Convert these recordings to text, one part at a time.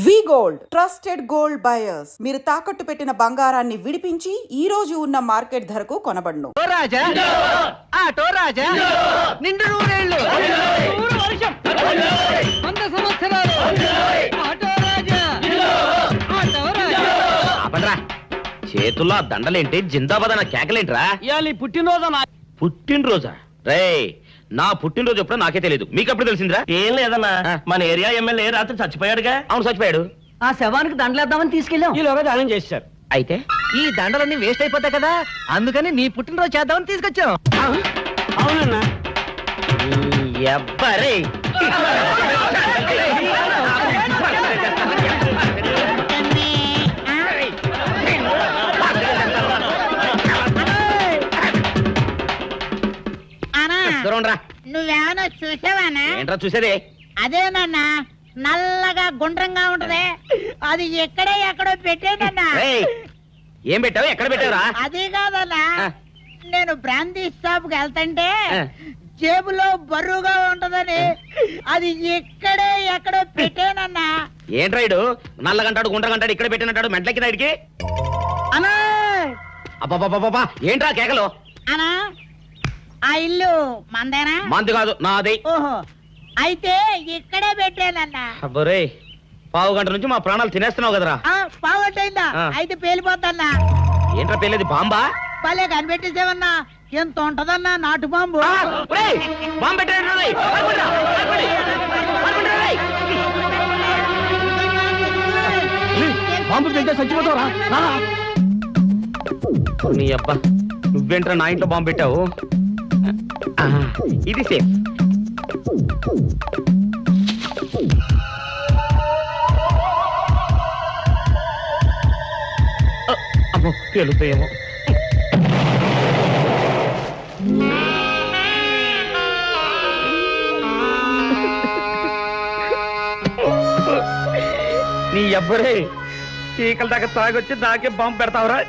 వి gold trusted gold buyers మీరు తాకట్టు పెట్టిన బంగారాన్ని విడిపించి ఈ రోజు ఉన్న మార్కెట్ ధరకు కొనబడును. ఆటో రాజా నిండు నూరేళ్ళు వర్షం 100 సంవత్సరాలు ఆటో రాజా ఆటో రాజా అబ్బరా చేతుల్లో దండలేంటి జిందాబాద్ అన్న కేకలేంట్రా ఇయాలి పుట్టినరోజా రేయ్ నా పుట్టినరోజు ఎప్పుడో నాకే తెలియదు మీకు ఎప్పుడు తెలిసిందిరా ఏం లేదన్నా మన ఏరియా ఎమ్మెల్యే రాత్రి చచ్చిపోయాడుగా. అవును చచ్చిపోయాడు. ఆ శవానికి దండలేద్దామని తీసుకెళ్ళాం. ఈలోగా దానం చేశారు. అయితే ఈ దండలన్నీ వేస్ట్ అయిపోతాయి కదా, అందుకని నీ పుట్టినరోజు చేద్దామని తీసుకొచ్చాం. అవునన్నా ఎవ్వరే నువ్వేమన్నా చూసావానా? ఏంట్రా చూసేదే? అదేనన్నా నల్లగా గుండ్రంగా ఉంటది, అది ఎక్కడో పెట్టేనన్నా. రేయ్, ఏం పెట్టావు? ఎక్కడ పెట్టావురా? అది కాదన్నా, నేను బ్రాందీ షాప్ కి వెళ్తుంటే ఆ. జేబులో బరువుగా ఉంటదని అది ఎక్కడో పెట్టేనన్నా. ఏంట్రా ఇడు నల్లగంటాడు గుండ్రగంటాడు ఇక్కడ పెట్టినట్టాడు మెంట్లకి రాయిడికి? అన్నా అబ్బాబాబాబా ఏంట్రా కేకలు? అన్నా ఆ ఇల్లు మందేనా? మంది కాదు నాది. ఓహో, అయితే ఇక్కడే పెట్టానన్నా. అబ్బరే పావు గంట నుంచి మా ప్రాణాలు తినేస్తున్నావు కదరా. పావుగంటైందా? ఆ. అయితే పేలిపోతాన్నా. ఏంట్రా పెళ్ళేది? బాంబా? భలే కనిపెట్టేసేవన్నా, ఎంత ఉంటదన్నా నాటు బాంబు. బాంబు పెట్టాడు. బాంబు పెడితే చచ్చిపోతావురా. నీ అబ్బా నువ్వేంట్రా నా ఇంట్లో బాంబు పెట్టావు? ఇది సేఫ్. అమ్మో పేలుతాయేమో. నీ అబ్బరే చీకల దాకా తాగొచ్చి నాకే బాంబు పెడతావురా?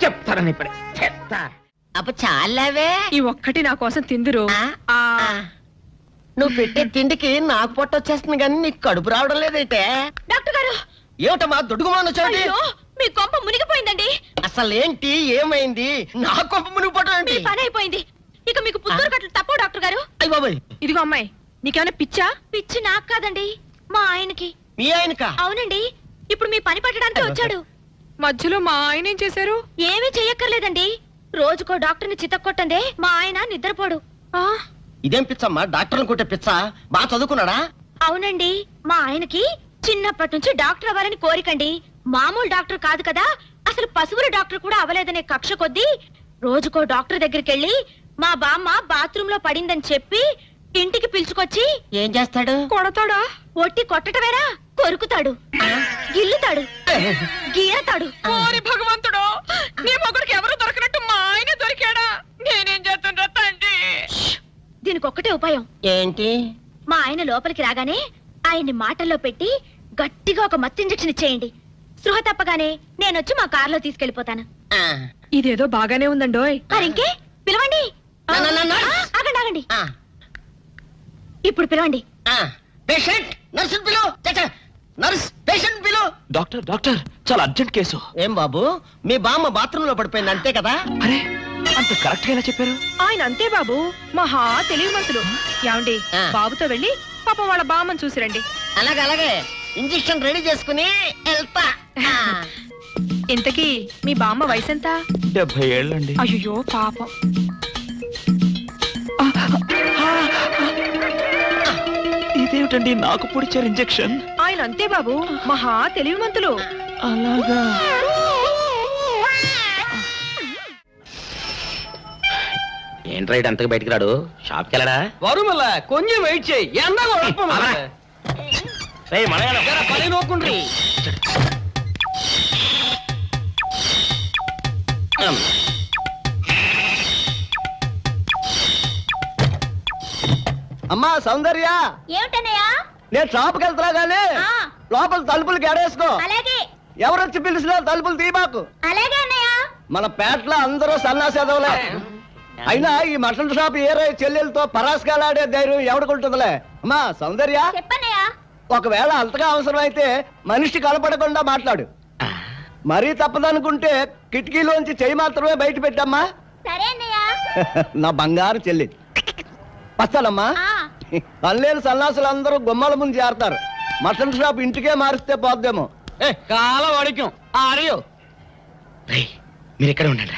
చెప్తారని ఇప్పుడే చెప్తా. అప్ప చాలావే, ఈ ఒక్కటి నా కోసం తిందురు. నువ్వు పెట్టే తిండికి నాకు పొట్ట వచ్చేస్తుంది కానీ నీకు కడుపు రావడం లేదైతే. డాక్టర్ గారు, ఏమిటమ్మా దుడుగుమాను వచ్చాడు? అయ్యో మీ కొంప మునిగిపోయిందండి. అసలు ఏంటి ఏమైంది? నా కొంప మునిగిపోవడం మీ ఏంటి? పని అయిపోయింది. ఇక మీకు పుత్తూరు కట్టలు తప్పవు డాక్టర్ గారు. అయ్య బాబాయ్, ఇదిగో అమ్మాయి, నీకేమైనా పిచ్చా? పిచ్చి నాకు కాదండి, మా ఆయనకి. మీ ఆయనకా? అవునండి, ఇప్పుడు మీ పని పట్టడానికి వచ్చాడు. మధ్యలో మా ఆయన ఏం చేశారు? ఏమీ చెయ్యక్కర్లేదండి, రోజుకో డాక్టర్ని చితక్కొట్టందే మా ఆయన నిద్రపోడు. ఇదేం పిచ్చమ్మా, డాక్టర్ని కొట్టే పిచ్చ? బాగా చదువుకున్నాడా? అవునండి, మా ఆయనకి చిన్నప్పటి నుంచి డాక్టర్ అవ్వాలని కోరికండి. మామూలు డాక్టర్ కాదు కదా, అసలు పశువుల డాక్టర్ కూడా అవ్వలేదనే కక్ష కొద్దీ రోజుకో డాక్టర్ దగ్గరికి వెళ్ళి మా బామ్మ బాత్రూమ్ లో పడిందని చెప్పి ఇంటికి పిలుచుకొచ్చి ఏం చేస్తాడు? కొడతాడా? ఒట్టి కొట్టటమేరా, కొరుకుతాడు, గిల్లుతాడు, గీరతాడు. ఓరి భగవంతుడు, నీ మొగుడికి ఎవరు దొరకనట్టు మా ఆయన దొరికాడా? నేనేం చేస్తుండ్రా తండ్రి? దీనికి ఒక్కటే ఉపాయం. ఏంటి? మా ఆయన లోపలికి రాగానే ఆయన్ని మాటల్లో పెట్టి గట్టిగా ఒక మత్తు ఇంజెక్షన్ ఇచ్చేయండి. స్పృహ తప్పగానే నేనొచ్చి మా కారులో తీసుకెళ్లిపోతాను. ఇదేదో బాగానే ఉందండోయ్. మరింకే పిలవండి. ఆగండి ఆగండి, ఇప్పుడు పిలవండి. పేషెంట్ నర్సు పిలు. నర్స్ పేషెంట్ పిలు. డాక్టర్ డాక్టర్ చాలా అర్జెంట్ కేసు. ఏం బాబు, మీ బామ్మ బాత్రూమ్ లో పడిపోయింది అంతే కదా? అరే అంత కరెక్ట్ గా ఎలా చెప్పారు? ఆయన అంతే బాబు, మహా తెలివిమంతులు. ఏమండి, బాబుతో వెళ్ళి పాప వాళ్ళ బామ్మని చూసిరండి. అలాగే ఇంజెక్షన్ రెడీ చేసుకుని వెళ్తా. ఇంతకీ మీ బామ్మ వయసు ఎంత? 70 ఏళ్ళండి. అయ్యో పాపం. ఇదేమిటండి నాకు పొడిచారు ఇంజెక్షన్? ఆయన అంతే బాబు, మహా తెలివిమంతులు. అలాగా? ఏంట్రా ఇటు అంతగా బయటికి రాడు? షాప్కి వెళ్ళడా? వరుమల కొంచెం వెయిట్ చేయి. పని నోకుండ్రి. అమ్మా సౌందర్య, ఏమిటన్నయ్యా? నేను షాప్కి వెళ్తున్నా గానీ లోపల తలుపులు గడేసుకో. అలాగే ఎవరొచ్చి పిలిచినా తలుపులు తీబాకు. అలాగే అన్నయ్య. మన పేటలో అందరూ సన్నాసేదవులే. అయినా ఈ మటన్ షాప్ ఏరే చెల్లెలతో పరాస్కాలాడే ధైర్యం ఎవడుకుంటుందిలే. అమ్మా సౌందర్య, చెప్పన్నయ్య. ఒకవేళ అంతగా అవసరమైతే మనిషి కనపడకుండా మాట్లాడు. మరీ తప్పదనుకుంటే కిటికీలోంచి చెయ్యి మాత్రమే బయట పెట్టమ్మా. సరే అన్నయ్య. నా బంగారు చెల్లి. వస్తానమ్మా. పనిలేని సన్నాసులు అందరూ గుమ్మల ముందు చేరతారు. మటన్ షాప్ ఇంటికే మారిస్తే పోద్దేమో. కాల వాడిక్యం ఆరియో మీరు ఎక్కడ ఉండండి.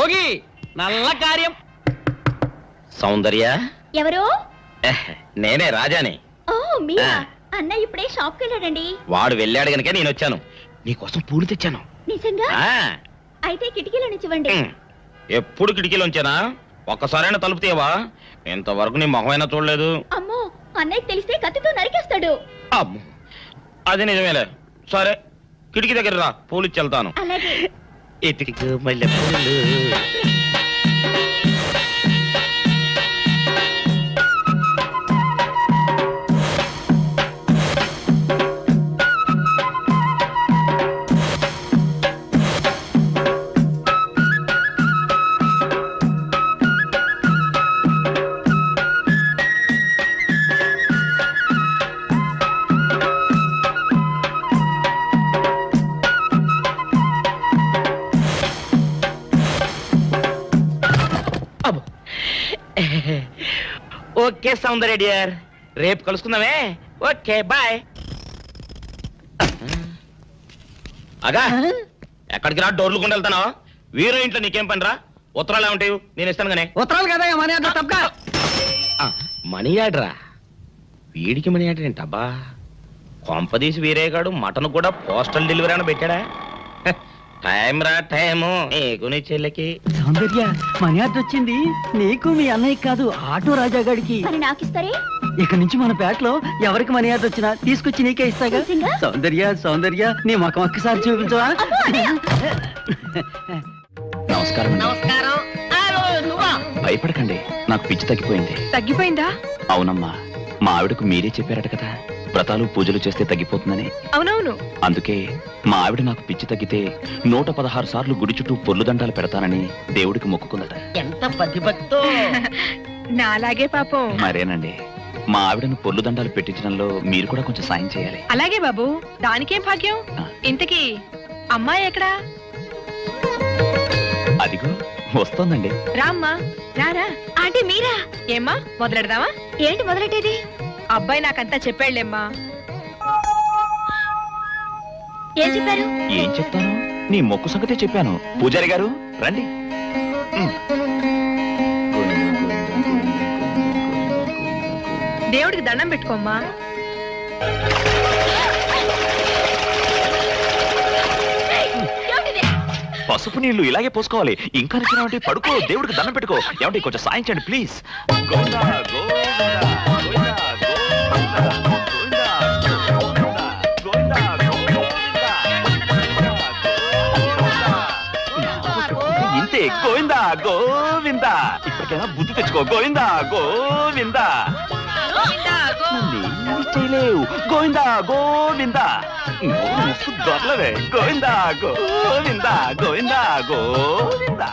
ఓగి నల్ల కార్యం. సౌందర్య, ఎవరు? నేనే రాజాని. ఓ మీరా? ఆ. అన్నయ్య ఇప్పుడే షాప్కి వెళ్ళాడండి. వాడు వెళ్ళాడు గనుక నేను వచ్చాను. నీకోసం పూలు తెచ్చాను. నిజంగా? ఆ, అయితే కిటికీలో నుంచివ్వండి. ఎప్పుడు కిటికీలోంచేనా? ఒక్కసారైనా తలుపు తీయవా? ఇంతవరకు నీ మొహమైనా చూడలేదు. అమ్మో, అన్నయ్యకి తెలిస్తే కత్తితో నరికేస్తాడు. అమ్మో, అది నిజమేలే. సరే, కిటికీ దగ్గర రా, పూలు ఇచ్చి వెళ్తాను. అలాగే. ఇటుకకు మల్లె పూలు. అబ్బో. ఓకే సౌందర్య డియర్, రేపు కలుసుకుందామే. Okay bye. అగా ఎక్కడికి రా, డోర్లు కొండ వెళ్తానా? వీరో ఇంట్లో నీకేం పని రా? ఉత్తరాలు ఏమంటాయి? నేను ఇస్తాను గానే. ఉత్తరాలు కదా మనీ అడ్డా తప్ప. మనీ ఆర్డరా? వీడికి మనీ ఆర్డర్ ఏంటబ్బా? కొంపదీసి వీరేగాడు మటన్ కూడా పోస్టల్ డెలివరీ అని పెట్టాడా? టైం రా టైము నీకు నీ చెల్లికి. సౌందర్య, మనీ ఆర్డర్ వచ్చింది. నీకు మీ అన్నయ్య కాదు, ఆటో రాజా గాడికి. మరి నాకిస్తారే? ఇక నుంచి మన పేటలో ఎవరికి మనీ ఆర్డర్ వచ్చినా తీసుకొచ్చి నీకే ఇస్తాగా. నిజంగా? సౌందర్య సౌందర్య, నీ ముఖం ఒక్కసారి చూపించవా? నమస్కారం. నమస్కారం. నువ్వా? భయపడకండి, నాకు పిచ్చి తగ్గిపోయింది. తగ్గిపోయిందా? అవునమ్మా, మా ఆవిడకు మీరే చెప్పారట కదా, వ్రతాలు పూజలు చేస్తే తగ్గిపోతుందని. అవునవును. అందుకే మా ఆవిడ నాకు పిచ్చి తగ్గితే 116 సార్లు గుడి చుట్టూ పొర్లు దండాలు పెడతానని దేవుడికి మొక్కుకుందట. ఎంత పతిభక్తో. నాలాగే పాపం. మరేనండి, మా ఆవిడను పొర్లు దండాలు పెట్టించడంలో మీరు కూడా కొంచెం సాయం చేయాలి. అలాగే బాబు, దానికేం భాగ్యం. ఇంతకీ అమ్మాయి ఎక్కడా? అదిగో వస్తోందండి. రామ్మా, రారా. ఆంటీ మీరా? ఏమ్మా, మొదలెడదామా? ఏంటి మొదలెట్టేది? అబ్బాయి నాకంతా చెప్పాడులేమ్మా. ఏం చెప్పారు? ఏం చెప్తాను, నీ మొక్కు సంగతే చెప్పాను. పూజారి గారు రండి. దేవుడికి దండం పెట్టుకోమ్మా. పసుపు నీళ్లు ఇలాగే పోసుకోవాలి. ఇంకా నచ్చినావంటే పడుకో, దేవుడికి దండం పెట్టుకో. ఏమంటే కొంచెం సాయం చేయండి ప్లీజ్. గోవిందా, గోవిందా, గోవిందా, గోవిందా, గోవిందా, గోవిందా, గోవిందా. ఇంతే, గోవిందా గోవిందా. ఇప్పటికైనా బుద్ధి తెచ్చుకో. గోవిందా గోవిందా. నన్నేమీ చేయలేవు. గోవిందా గోవిందా. మస్తు దొరలవే. గోవిందా గోవిందా, గోవిందా గోవిందా.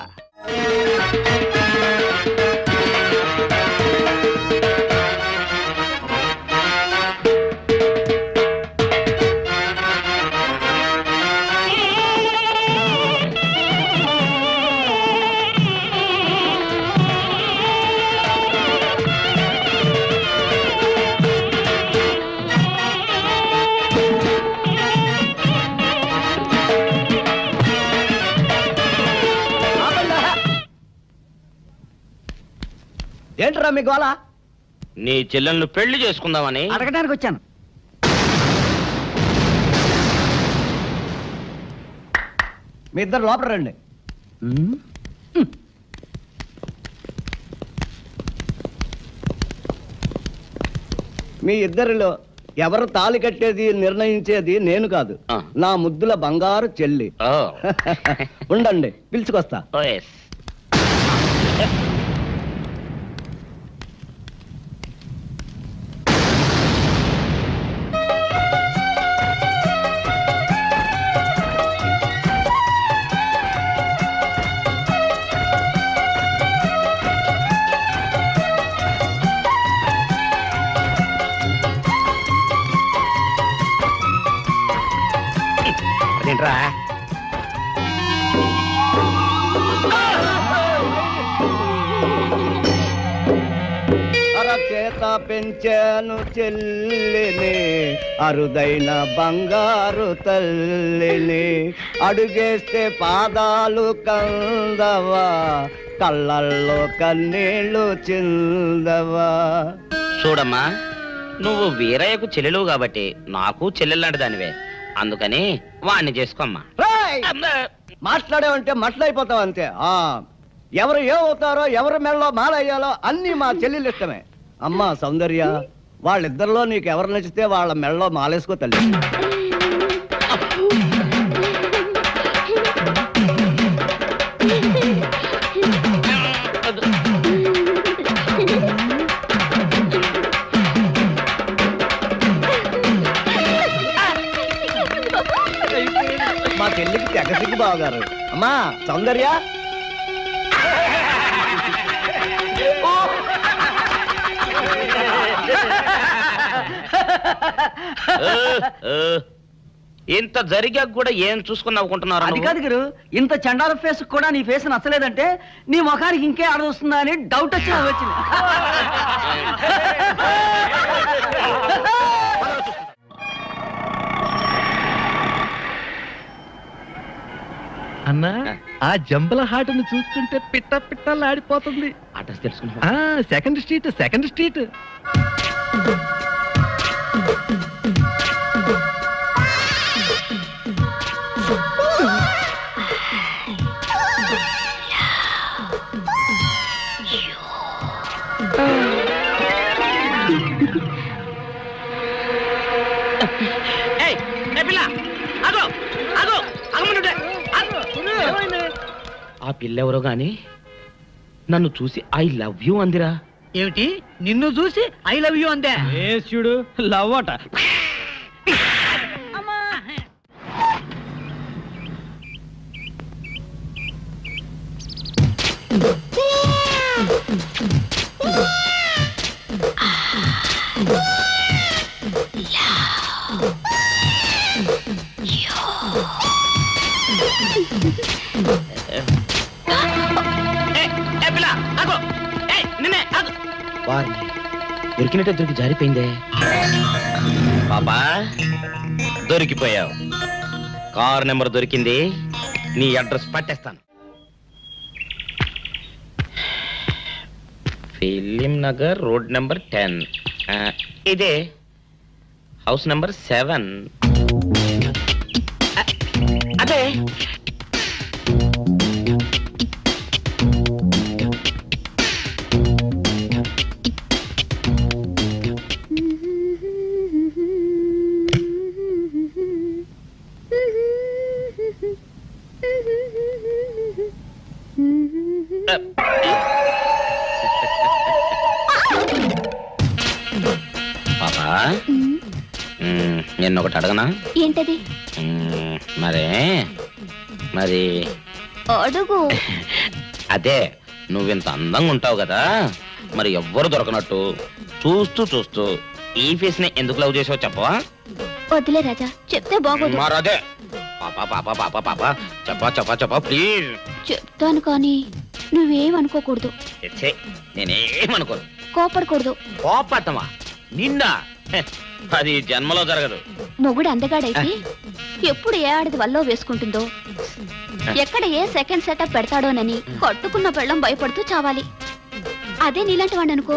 ఏంట్రా మీ గోళ? నీ చెల్లెలను పెళ్లి చేసుకుందామని అడగడానికి వచ్చాను. మీ ఇద్దరు లోపల రండి. మీ ఇద్దరిలో ఎవరు తాళి కట్టేది నిర్ణయించేది నేను కాదు, ఆ. నా ముద్దుల బంగారు చెల్లి. ఉండండి, పిలుచుకొస్తా. ఏంట్రా అరచేత పెంచాను చెల్లిని, అరుదైన బంగారు తల్లిని, అడుగేస్తే పాదాలు కందవా, కళ్ళల్లో కన్నీళ్ళు చిందవా. చూడమ్మా, నువ్వు వీరయ్యకు చెల్లెలు కాబట్టి నాకు చెల్లెల్లాంటి దానివే, అందుకని వాణ్ణి చేసుకోమ్మా. రేయ్! మాట్లాడేవంటే మట్లయిపోతావు అంతే. ఎవరు ఏమవుతారో, ఎవరి మెళ్ళలో మాలయ్యాలో అన్ని మా చెల్లెలు ఇష్టమే. అమ్మా సౌందర్య, వాళ్ళిద్దరిలో నీకు ఎవరు నచ్చితే వాళ్ళ మెళ్ళలో మాలేసుకో తల్లి. మా చెల్లికి తెగసిగ్గు బావగారు. అమ్మా సౌందర్య, ఇంత జరిగాక కూడా ఏం చూసుకుని నవ్వుకుంటున్నారు? అది కాదు గురు, ఇంత చండాల ఫేస్ కూడా నీ ఫేస్ నచ్చలేదంటే నీ ముఖానికి ఇంకే ఆడదొస్తుందా అని డౌట్ వచ్చి వచ్చింది. అన్నా, ఆ జంబల హాటును చూస్తుంటే పిట్ట పిట్టలాడిపోతుంది. అడ్రస్ తెలుసుకున్నా? Second street, second street. ఆ పిల్లెవరో గాని నన్ను చూసి ఐ లవ్ యూ అందిరా. ఏమిటి, నిన్ను చూసి ఐ లవ్ యూ అందే? చూడు, లవ్ అట. వారిని దొరికినట్టే దొరికి జారిపోయిందే. పాపా, దొరికిపోయావు. కారు నెంబర్ దొరికింది, నీ అడ్రస్ పట్టేస్తాను. Film Nagar, road number 10. ఇదే హౌస్ నెంబర్ 7. అదే. పాపా, నేను ఒకటి అడగనా? ఏంటది? మరి అడుగు. అదే, నువ్వింత అందంగా ఉంటావు కదా, మరి ఎవ్వరు దొరకనట్టు చూస్తూ చూస్తూ ఈ ఫేస్ ని ఎందుకు లవ్ చేసావు చెప్పవా? వదిలే రాజా, చెప్తే బాగోదు. మరదే. పాపా పాపా పాపా పాపా, చెప్పా చెప్పా చెప్పా ప్లీజ్. చెప్తాను కానీ నువ్వేమనుకోకూడదు. నేనేమనుకోను. కోపడకూడదు. కోపడతావా? నిండా అది జన్మలో జరగదు. మొగుడు అందగాడైతే ఎప్పుడు ఏ ఆడది వల్లో వేసుకుంటుందో, ఎక్కడ ఏ సెకండ్ సెటప్ పెడతాడోనని కట్టుకున్న పెళ్ళం భయపడుతూ చావాలి. అదే నీలాంటి వాడు అనుకో,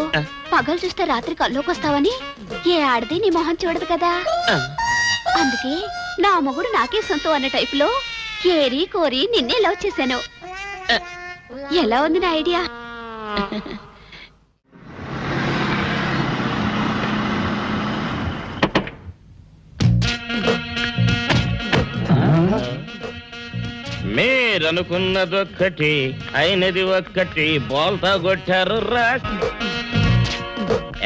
పగలు చూస్తే రాత్రి కల్లోకొస్తావని ఏ ఆడది నీ మొహం చూడదు కదా. అందుకే నా మొగుడు నాకే సొంతం అన్న టైపులో ఏరి కోరి నిన్నే లవ్ చేశాను. ఎలా ఉంది నా ఐడియా? మీరనుకున్నదొక్కటి అయినది ఒక్కటి, బోల్తా కొట్టారు రా.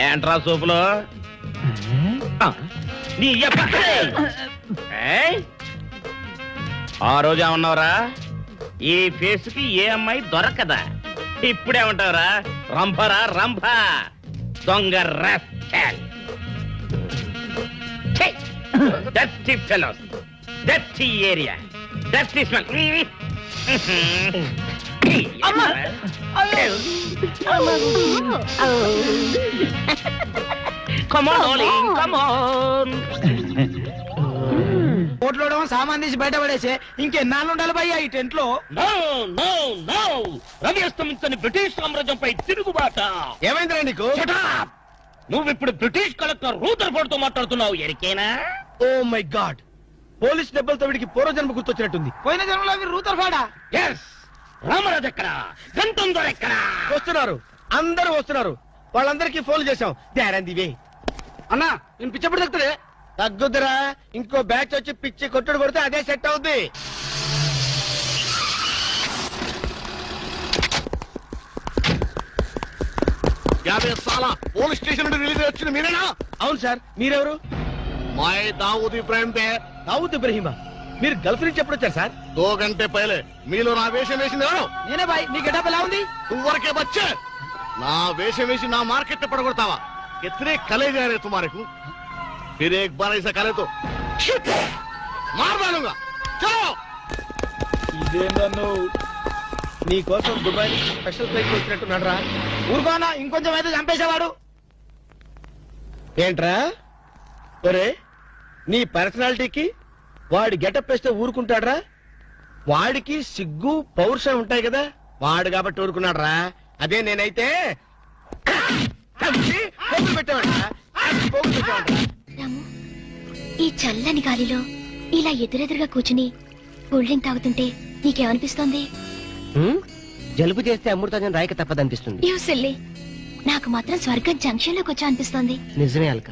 ఏంట్రా సూపులో నీ ఆ రోజు ఏమన్నావురా? ఈ ఫేస్ కి ఏ అమ్మాయి దొరకదా? ఇప్పుడేమంటావురా? రంభరా రంభ, దొంగ rascal. Dirty fellows. Dirty area dirty smell Come on, darling, come on. కోట్లో సామాన్ తీసి బయట పడేసే ఇంకెన్నాళ్ళు ఉండాలి భయ్యా ఈ టెంట్ లో. No, no, no. రవి అస్తమించని బ్రిటిష్ సామ్రాజ్యంపై తిరుగుబాట. ఏమైందిరా నీకు? Shut up. నువ్విప్పుడు బ్రిటిష్ కలెక్టర్ రూదర్ఫోర్డ్ తో మాట్లాడుతున్నావు ఎరికేనా? ఓ మై గాడ్, పోలీస్ దెబ్బలతో వీడికి పూర్వజన్మ గుర్తొచ్చినట్టుంది. పోయిన జన్మలో మీరు రూతర్ఫాడా? ఎస్. రామరాజు ఎక్కడ? గంటందర్ ఎక్కడ? వస్తున్నారు, అందరూ వస్తున్నారు. వాళ్ళందరికీ ఫోన్ చేశాం. దివే అన్నా నేను పిచ్చప్పుడు తగ్గుతుంది. తగ్గుద్దురా, ఇంకో బ్యాచ్ వచ్చి పిచ్చి కొట్టుడు కొడితే అదే సెట్ అవుద్ది. పోలీస్ స్టేషన్ నుండి రిలీజ్ వచ్చింది మీరేనా? అవును సార్, మీరెవరు? మాయ్ దావూద్ ఇబ్రాహిం దే. దావూద్ ఇబ్రహీమా, మీరు గల్ఫ్ నుంచి ఎప్పుడు వచ్చారు సార్? 2 గంటే పైలే. మీలో నా వేషం వేసింది ఎవరు? నేనే బాయ్. మీ గెటప్ ఎలా ఉంది? నువ్వరకే బచ్చే. నా వేషం వేసి నా మార్కెట్ పడగొడతావా? कितने कले जा रहे तुम्हारे को? फिर एक बार ऐसा करे तो मार डालूंगा. चलो. ఇదేందన్ను నీ కోసం దుబాయ్ స్పెషల్ ఫ్లైట్ వచ్చినట్టున్నాడు రా. ఊరుకోనా, ఇంకొంచెం అయితే చంపేసేవాడు. ఏంట్రా ఒరే, నీ పర్సనాలిటీకి వాడి గెటప్ వేస్తే ఊరుకుంటాడ్రా? వాడికి సిగ్గు పౌరుషం ఉంటాయి కదా, వాడు కాబట్టి ఊరుకున్నాడు రా. అదే నేనైతే పెట్టేవాడు. రాము, ఈ చల్లని గాలిలో ఇలా ఎదురెదురుగా కూర్చుని కూల్ డ్రింక్ తాగుతుంటే నీకేమనిపిస్తోంది? జలుబు చేస్తే అమృతాజన్ రాయక తప్పదనిపిస్తుంది. యూ సిల్లీ, నాకు మాత్రం స్వర్గం జంక్షన్ లోకి వచ్చా అనిపిస్తోంది. నిజమే అల్క,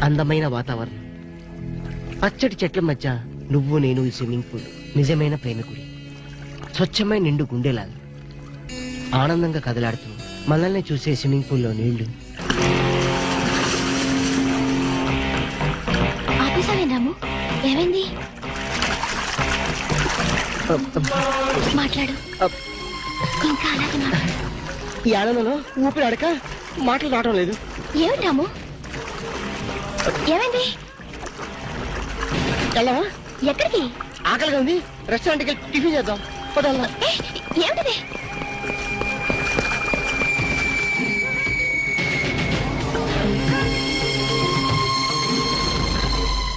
అందమైన వాతావరణం, పచ్చటి చెట్ల మధ్య నువ్వు నేను ఈ స్విమ్మింగ్ పూల్, నిజమైన ప్రేమికుడి, స్వచ్ఛమైన నిండు గుండెలాగా ఆనందంగా కదలాడుతూ మనల్ని చూసే స్విమ్మింగ్ పూల్లో నీళ్లు. ఆపేసావేం రాము? ఏమైంది? మాట్లాడు, ఇంకా అలాగే మాట్లాడు. ఈ ఆనందంలో ఊపిరి అడక మాటలు రావడం లేదు. ఏమిటి రాము, ఏమైంది? వెళ్ళవా? ఎక్కడికి? ఆకలిగా ఉంది, రెస్టారెంట్కి వెళ్ళి టిఫిన్ చేద్దాం. పదల్లా. ఏమిటిది?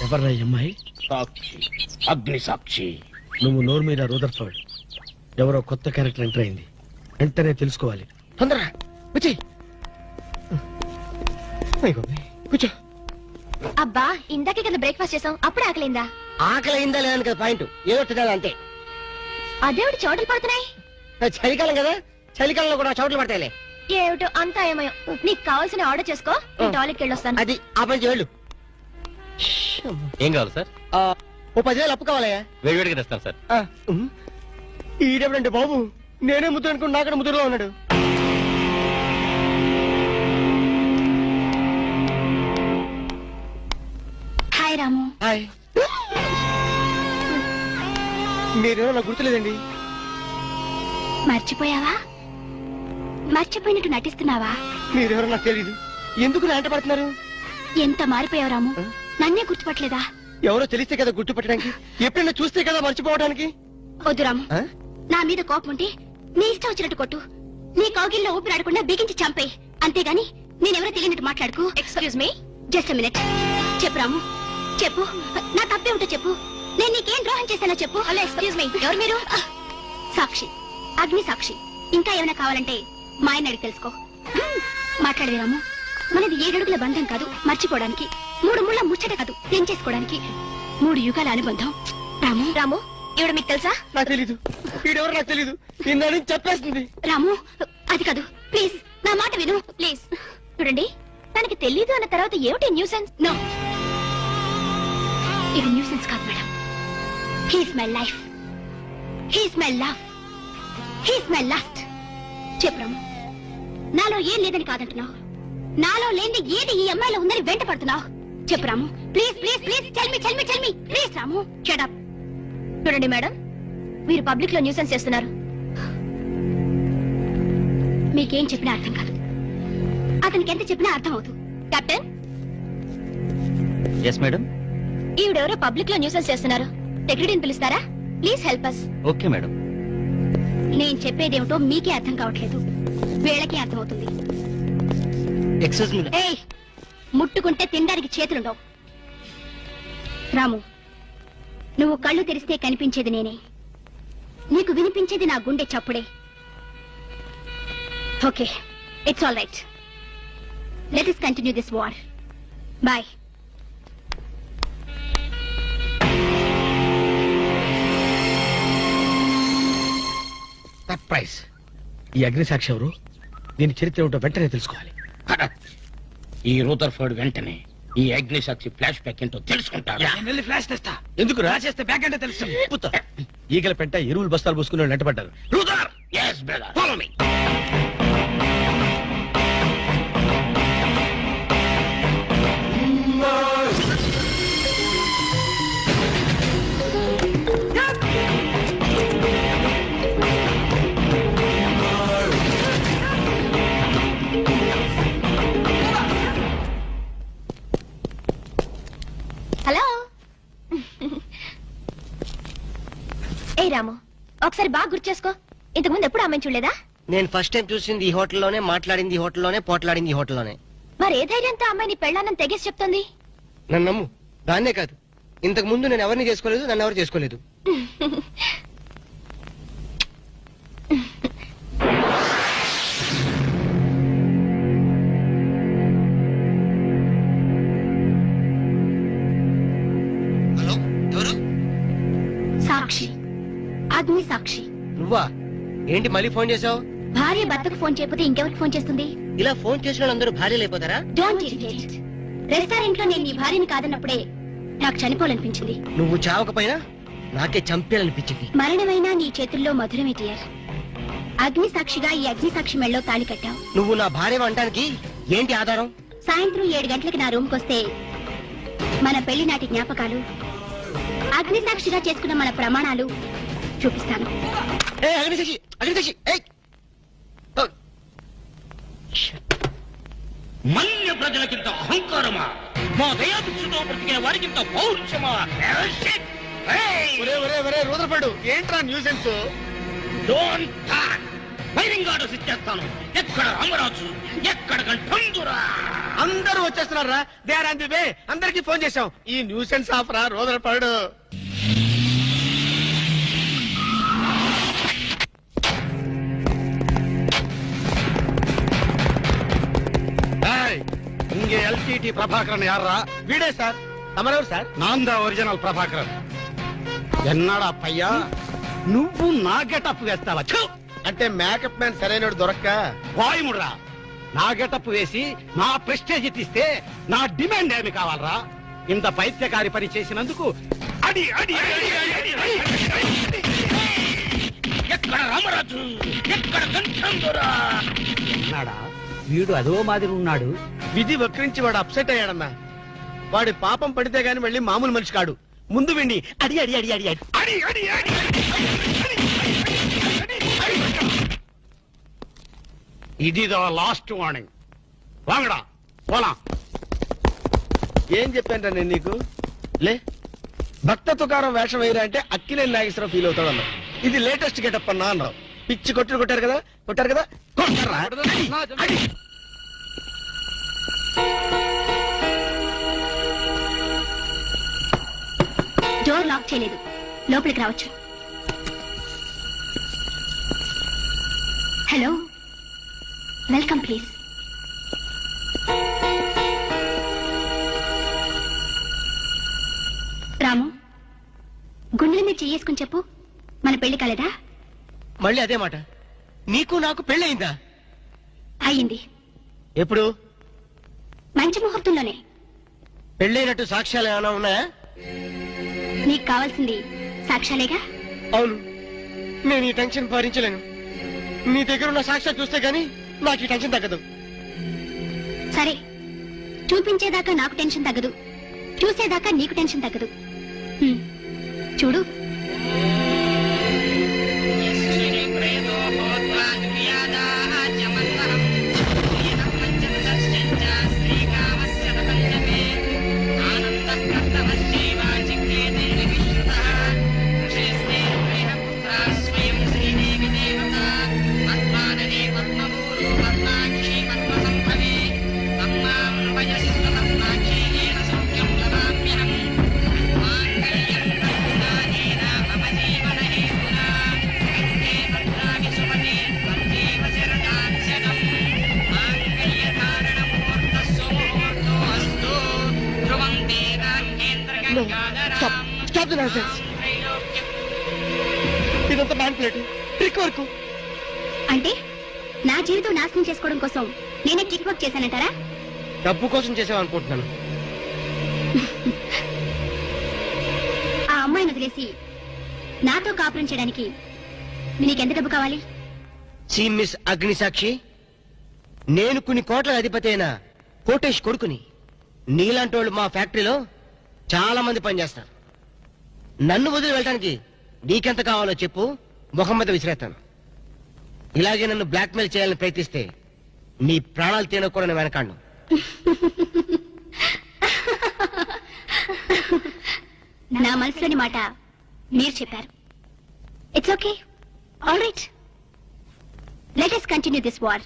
ఎవర్రా ఈ అమ్మాయి? సాక్షి, అగ్ని సాక్షి. నువ్వు నోరు మీద రూదర్ఫోర్డ్, ఎవరో కొత్త క్యారెక్టర్ ఎంటర్ అయింది. వెంటనే తెలుసుకోవాలి. తొందరగా వచ్చి కూర్చో. అబ్బా, ఇందాకే కదా బ్రేక్ఫాస్ట్ చేసాం, అప్పుడు ఆకలిందా? ఆకలి అయిందా లేదని కదా పాయింట్, ఏదో తినాలి అంతే. అదేవిటి చోటలు పడుతున్నాయి. చలికాలం కదా, చలికాలంలో కూడా చోట్లు పడతాయిలే. ఏమిటో అంతా ఏమయో. నీకు కావాల్సిన ఆర్డర్ చేసుకో, నేను టాయిలెట్కి వెళ్ళొస్తాను. అది ఆ పని చేయాలి. ఏం కావాలి సార్? ఓ 10,000 అప్పు కావాలయ్యా. వేడివేడిగా తెస్తాను సార్. ఈడెవడంటే బాబు, నేనే ముద్దు అనుకుని నాకడ ముద్దులో ఉన్నాడు. హాయ్ రాము. హాయ్. మీరేమో నాకు గుర్తులేదండి. మర్చిపోయావా? మర్చిపోయినట్టు నటిస్తున్నావా? మీరెవరో నాకు తెలీదు. ఎందుకు నా వెంట పడుతున్నారు? ఎంత మారిపోయావు రాము, నన్నే గుర్తుపట్టలేదా? ఎవరో తెలిస్తే కదా గుర్తుపట్టడానికి, ఎప్పుడైనా చూస్తే కదా మర్చిపోవడానికి. వద్దు రాము, నా మీద కోపం ఉంటే నీ ఇష్టం వచ్చినట్టు కొట్టు, నీ కౌగిల్లో ఊపిరాడకుండా బిగించి చంపేయి. అంతేగాని నేనెవరో తెలియనట్టు మాట్లాడుకు. Excuse me, just minute. చెప్పు రాము, చెప్పు. నా తప్పే ఉంటే చెప్పు. నేను నీకేం ద్రోహం చేశానో చెప్పు. హలో, ఎక్స్క్యూజ్ మీ, ఎవరు మీరు? సాక్షి, అగ్ని సాక్షి. ఇంకా ఏమైనా కావాలంటే మా ఆయన అడిగి తెలుసుకో. మాట్లాడేది రాము, మనది 7 అడుగుల బంధం కాదు మర్చిపోవడానికి, 3 ముళ్ళ ముచ్చట కాదు తెంచేసుకోవడానికి, 3 యుగాల అనుబంధం. రాము, రాము, ఇవిడ మీకు తెలుసా? నాకు తెలీదు. వీడెవరో నాకు తెలీదు. నిన్న చెప్పేస్తుంది. రాము, అది కాదు, ప్లీజ్ నా మాట విను, ప్లీజ్. చూడండి, తనకి తెలీదు అన్న తర్వాత ఏమిటి న్యూసెన్స్? నో, ఇది న్యూసెన్స్ కాదు madam. He's my life, he's my love, he's my last. చెప్పు రాము, నాలో ఏం లేదని కాదంటున్నావు, నాలో లేని ఏది ఈ అమ్మాయిలో ఉందని వెంట పడుతున్నావు. చెప్పు Ramu, please please please, tell me please. Ramu, shut up. చూడండి మేడం, మీరు పబ్లిక్ లో న్యూసెన్స్ చేస్తున్నారు. మీకేం చెప్పినా అర్థం కాదు, అతనికి ఎంత చెప్పినా అర్థం అవుతుంది. కెప్టెన్. Yes madam. ఈవిడెవరో పబ్లిక్ లో న్యూసెన్స్ చేస్తున్నారు. సెక్రటరీని పిలుస్తారా? Please help us. Okay madam. నేను చెప్పేదేమిటో మీకే అర్థం కావట్లేదు, వీళ్ళకి అర్థమవుతుంది. Excuse me. ఏయ్, ముట్టుకుంటే తినడానికి చేతులుండవు. రాము, నువ్వు కళ్ళు తెరిస్తే కనిపించేది నేనే, నీకు వినిపించేది నా గుండె చప్పుడే. Okay, it's all right. Let us continue this war. Bye. Surprise. ఈ అగ్నిసాక్షి ఎవరు? దీని చరిత్ర ఏమిటో వెంటనే తెలుసుకోవాలి. ఈ రూదర్ఫర్డ్ వెంటనే ఈ అగ్నిసాక్షి ఫ్లాష్ బ్యాక్ ఏంటో తెలుసుకుంటాడు. నేను వెళ్ళి ఫ్లాష్ తెస్తా. ఎందుకు రాసేస్తే బ్యాక్ అంటే తెలుసు. ఈగల పెంట ఎరువులు బస్తాలు పోసుకుని నెట్టబడ్డారు. రూదర్, yes brother, follow me. Hello. ఏ రాము, ఒకసారి బాగా గుర్తు చేసుకో. ఇంతకుముందు ఎప్పుడు ఆమెను చూడలేదా? నేను ఫస్ట్ టైం చూసింది ఈ హోటల్లోనే, మాట్లాడింది ఈ హోటల్లోనే, పోట్లాడింది ఈ హోటల్లోనే. మరి ఏ ధైర్యంతో అమ్మాయిని పెళ్ళానని తెగేసి చెప్తుంది? నన్ను నమ్ము. దాన్నే కాదు, ఇంతకు ముందు నేను ఎవరిని చేసుకోలేదు, నన్ను ఎవరు చేసుకోలేదు. హలో, ఎవరు? సాక్షి, అగ్ని సాక్షి. నువ్వా? ఏంటి మళ్ళీ ఫోన్ చేసావు? భార్య భర్తకు ఫోన్ చేయకపోతే ఇంకెవరికి ఫోన్ చేస్తుంది? ఇలా ఫోన్ చేసిన వాళ్ళందరూ భార్యలు అయిపోతారా? Don't irritate. రెస్టారెంట్ లో నేను నీ భార్యని కాదన్నప్పుడే నాకు చనిపోవాలనిపించింది. నువ్వు చావకపోయినా నాకే చంపేయాలనిపించింది. మరణమైనా నీ చేతుల్లో మధురమే డియర్. అగ్ని సాక్షిగా ఈ అగ్ని సాక్షి మెళ్ళో తాళి కట్టావు. నువ్వు నా భార్య అంటానికి ఏంటి ఆధారం? సాయంత్రం 7 గంటలకి నా రూమ్ కొస్తే మన పెళ్లి నాటి జ్ఞాపకాలు, అగ్ని సాక్షిగా చేసుకున్న మన ప్రమాణాలు చూపిస్తాను. ఏ అగ్నిసాక్షి, అగ్నిసాక్షి, ఏయ్! ఓ! మన్య ప్రజలకింత అహంకారమా? మా దయాభిక్షతో బ్రతికిన వారికింత పౌరుషమా? రూదర్ఫర్డ్, ఏంట్రా nuisance? Don't talk. Firing orders ఇచ్చేస్తాను. ఎక్కడ రామరాజు, ఎక్కడ గంటందురా? అందరూ వచ్చేస్తున్నారా? They are on the way. అందరికి ఫోన్ చేశాం. ఈ న్యూసెన్స్ ఆఫ్ రా రూదర్ఫర్డ్. இங்க எல்டிடி பிரபாகரன் யாரா? வீடே சார். తమరెవరు సార్? நான் தான் ఒరిజినల్ ప్రభాకరన్. ఎన్నాడా పయ్యా నువ్వు నా గెటప్ వేస్తావా? అంటే మేకప్ మ్యాన్ సరైనడు దొరక్క వాయుముడ్రా. నా గెటప్ వేసి నా ప్రెస్టేజ్ తీస్తే నా డిమాండ్ ఏమి కావాలరా? ఇంత పైత్యకారి పని చేసినందుకు అడి అడి అడి అడి అడి అడి. ఎక్కడ రామరాజు, ఎక్కడ గంటందురా? ఎన్నాడా వీడు అదో మాదిరి ఉన్నాడు. విధి వక్రించి వాడు అప్సెట్ అయ్యాడన్నా. వాడి పాపం పడితే గాని మళ్ళీ మామూలు మనిషి కాడు. ముందు విండి అడి అడి అడి అడి అడి అడి అడి అడి ఇది లాస్ట్ వార్నింగ్. వాంగడా పోలా. ఏం చెప్పాను నేను నీకు? లే, భక్త తుకారం వేషం వేయరా అంటే అక్కిలేని నాగేశ్వరరావు ఫీల్ అవుతాడు అన్నావు. ఇది లేటెస్ట్ గెటప్ అన్నా అన్నావు. పిచ్చి కొట్టుడు కొట్టారు కదా, కొట్టారు కదా, కొట్టారా? అడి. డోర్ లాక్ చేయలేదు, లోపలికి రావచ్చు. Hello, welcome please. రాము, గుండెల మీద చేసుకుని చెప్పు, మన పెళ్లి కాలేదా? మళ్ళీ అదే మాట. నీకు నాకు పెళ్ళయిందా? అయ్యింది. ఎప్పుడు? మంచి ముహూర్తంలోనే. పెళ్ళైనట్టు సాక్ష్యాలు ఏమైనా ఉన్నాయా? నీకు కావాల్సింది సాక్ష్యాలేగా. అవును, నేను ఈ టెన్షన్ భరించలేను. నీ దగ్గర ఉన్న సాక్ష్యాలు చూస్తే గానీ నాకు ఈ టెన్షన్ తగ్గదు. సరే, చూపించేదాకా నాకు టెన్షన్ తగ్గదు, చూసేదాకా నీకు టెన్షన్ తగ్గదు. చూడు. ఆనంద స్టాప్ ది నాన్సెన్స్. ఇదంతా మ్యానిపులేట్, ట్రిక్ వర్క్. అంటే నా జీవితం నాశనం చేసుకోవడం కోసం నేనే కిక్ వర్క్ చేశానంటారా? డబ్బు కోసం చేసావనుకుంటున్నాను. ఆ అమ్మాయిని వదిలేసి నాతో కాపురం చేయడానికి నీకెంత డబ్బు కావాలి? సి మిస్ అగ్నిసాక్షి, నేను కొన్ని కోట్ల అధిపతి అయిన కోటేష్ కొడుకుని. నీలాంటి వాళ్ళు మా ఫ్యాక్టరీలో చాలా మంది పనిచేస్తారు. నన్ను వదిలి వెళ్ళడానికి నీకెంత కావాలో చెప్పు, ముఖం మీద విసిరేస్తాను. ఇలాగే నన్ను బ్లాక్మెయిల్ చేయాలని ప్రయత్నిస్తే నీ ప్రాణాలు తినకూడని వెనకాండు. నా మనసులోని మాట మీరు చెప్పారు. It's okay, all right, let us continue this war.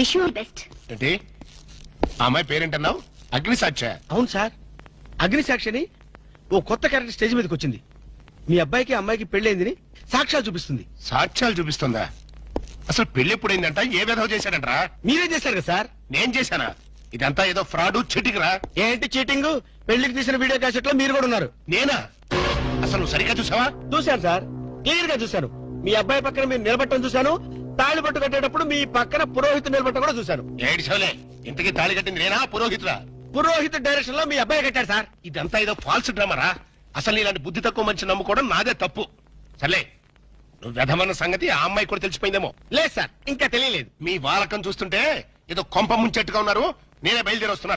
Wish you all best. ఏంటి ఆ అమ్మాయి పేరేంటన్నావు? అగ్నిసాక్ష? అవును సార్, అగ్నిసాక్షిని ఓ కొత్త క్యారెక్టర్ స్టేజ్ మీదకి వచ్చింది. మీ అబ్బాయికి అమ్మాయికి పెళ్ళైందని సాక్ష్యాలు చూపిస్తుంది. సాక్ష్యాలు చూపిస్తుందా? అసలు పెళ్లి ఎప్పుడైందంట? ఏ విధవ చేశాడంట్రా? మీరే చేశారు కదా సార్. నేను చేశానా? ఇదంతా ఏదో ఫ్రాడ్ చీటింగ్ రా. ఏంటి చీటింగ్? పెళ్లికి తీసిన వీడియో క్యాసెట్ లో మీరు కూడా ఉన్నారు. నేనా? అసలు నువ్వు సరిగ్గా చూసావా? చూశాను సార్, క్లియర్ గా చూశాను. మీ అబ్బాయి పక్కన మీరు నిలబట్టడం చూశాను. తాళి పట్టు కట్టేటప్పుడు మీ పక్కన పురోహితు నిలబట్టడం కూడా చూశాను. ఏడు చవలే, ఇంతకీ తాళి కట్టింది నేనా పురోహితురా? పురోహితు డైరెక్షన్ లో మీ అబ్బాయి కట్టాడు సార్. ఇదంతా ఏదో ఫాల్స్ డ్రామారా. అసలు ఇలాంటి బుద్ధి తక్కువ మనిషి నమ్ముకోవడం నాదే తప్పు. సర్లే, నువ్వు వ్యధమన్న సంగతి ఆ అమ్మాయి కూడా తెలిసిపోయిందేమో. లేదు సార్, ఇంకా తెలియలేదు. మీ వాలకం చూస్తుంటే ఏదో కొంప ముంచెట్టుగా ఉన్నారు. నేనే బయలుదేరి వస్తున్నా.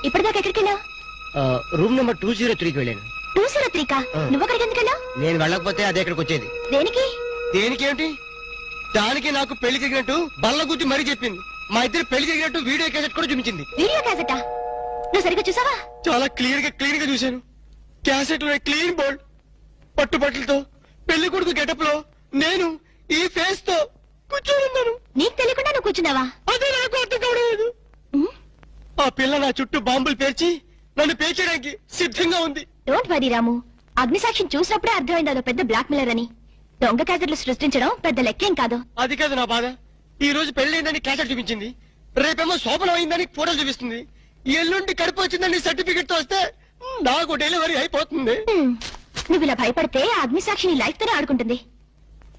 ఇప్పటిదాకా ఎక్కడికి వెళ్ళావు? రూమ్ నెంబర్ 203కి వెళ్ళాను. 203కా? నువ్వు అక్కడికి ఎందుకు వెళ్ళావు? నేను వెళ్ళకపోతే అదే ఇక్కడికి వచ్చేది. దేనికి? దేనికేమిటి? దానికి నాకు పెళ్లి జరిగినట్టు బల్ల గుద్ది మరీ చెప్పింది. మా ఇద్దరు పెళ్లి జరిగినట్టు వీడియో క్యాసెట్ కూడా చూపించింది. వీడియో క్యాసెటా? నువ్వు సరిగ్గా చూసావా? చాలా క్లియర్ గా చూశాను. క్యాసెట్ లో క్లీన్ బోల్డ్ పట్టుబట్టలతో పెళ్లి కొడుకు గెటప్ లో నేను ఈ ఫేస్ తో కూర్చొని ఉన్నాను. నీకు తెలియకుండా నువ్వు కూర్చున్నావా? అదే నాకు అర్థం కావడం. ఆ పిల్ల నా చుట్టూ బాంబులు పేర్చి నన్ను పేర్చడానికి సిద్ధంగా ఉంది. డోంట్ వరీ రాము, అగ్నిసాక్షిని చూసినప్పుడే అర్థమైంది అదో పెద్ద బ్లాక్ మెయిలర్ అని. దొంగ క్యాసెట్లు సృష్టించడం పెద్ద లెక్కేం కాదు. అది కాదు నా బాధ. ఈ రోజు పెళ్లి క్యాసెట్ చూపించింది, రేపేమో శోభనం అయిందని ఫోటోలు చూపిస్తుంది, ఎల్లుండి కడుపు వచ్చిందని సర్టిఫికెట్ తో వస్తే నాకు డెలివరీ అయిపోతుంది. నువ్వు ఇలా భయపడితే ఆ అగ్నిసాక్షిని లైఫ్ తోనే ఆడుకుంటుంది.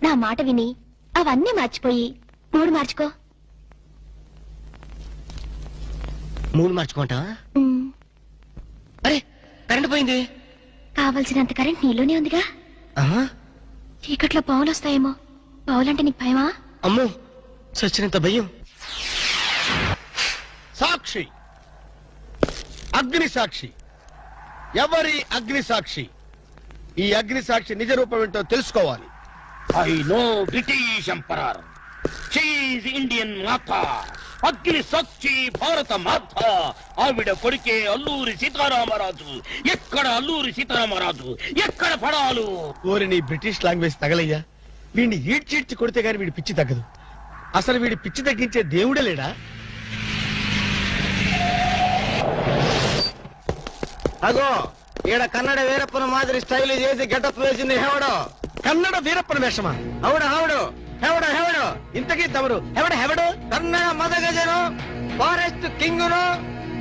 నా మాట విని అవన్నీ మర్చిపోయి మూడు మార్చుకో. మూడు మార్చుకుంటావా? అరే కరెంట్ పోయింది. కావలసినంత కరెంట్ నీలోనే ఉందిగా. చీకట్లో పావులు వస్తాయేమో. పావులంటే నీకు భయమా? అమ్మో, చచ్చినంత భయం. సాక్షి, అగ్ని సాక్షి. ఎవరి అగ్ని సాక్షి? ఈ అగ్ని సాక్షి నిజ రూపం ఏంటో తెలుసుకోవాలి. I know British emperor, she is Indian మాత, అగ్ని సాక్షి భారత మాత. ఆవిడ కొడుకే అల్లూరి సీతారామరాజు. ఎక్కడ అల్లూరి సీతారామరాజు, ఎక్కడ పడాలు? ఓరి నీ బ్రిటిష్ లాంగ్వేజ్ తగలయ్యా. వీడిని ఈడ్చిడ్చి కొడితే గాని వీడి పిచ్చి తగ్గదు. అసలు వీడి పిచ్చి తగ్గించే దేవుడే లేడా? అగో ఈడ కన్నడ వీరప్పన మాదిరి స్టైల్ చేసి గెటప్ వేసింది హెవడో. కన్నడ వీరప్పన వేషమా? అవుడు హౌడు హెవడో హెవడో. ఇంతకీ తమరు హెవడు? కన్నడ మదగజను, ఫారెస్ట్ కింగును,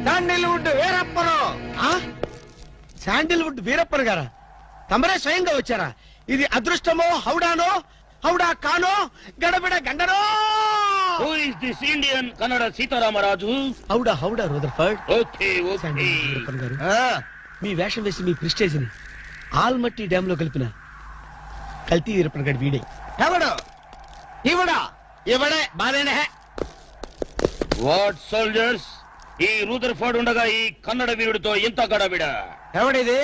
శాండిల్వుడ్ వీరప్పను. శాండిల్వుడ్ వీరప్పన్ గారా? తమరే స్వయంగా వచ్చారా? ఇది అదృష్టమో హౌడానో, హౌడా కానో, గడబిడ గండనో? Who is this Indian Kannada Sitaramaraju? హౌడా Rutherford. Okay okay. Sandalwood Veerappan గారు, మీ వేషం వేసి మీ ప్రిస్టేజ్ ని ఆల్మట్టి డ్యామ్ లో కలిపిన కల్తీ వీరప్పన్ గారి వీడే. హెవడో ఇవడా ఇవడే బాధేనే. వాట్ సోల్జర్స్, ఈ రూదర్ఫర్డ్ ఉండగా ఈ కన్నడ వీరుడితో ఎంత గడబిడ? ఎవడిది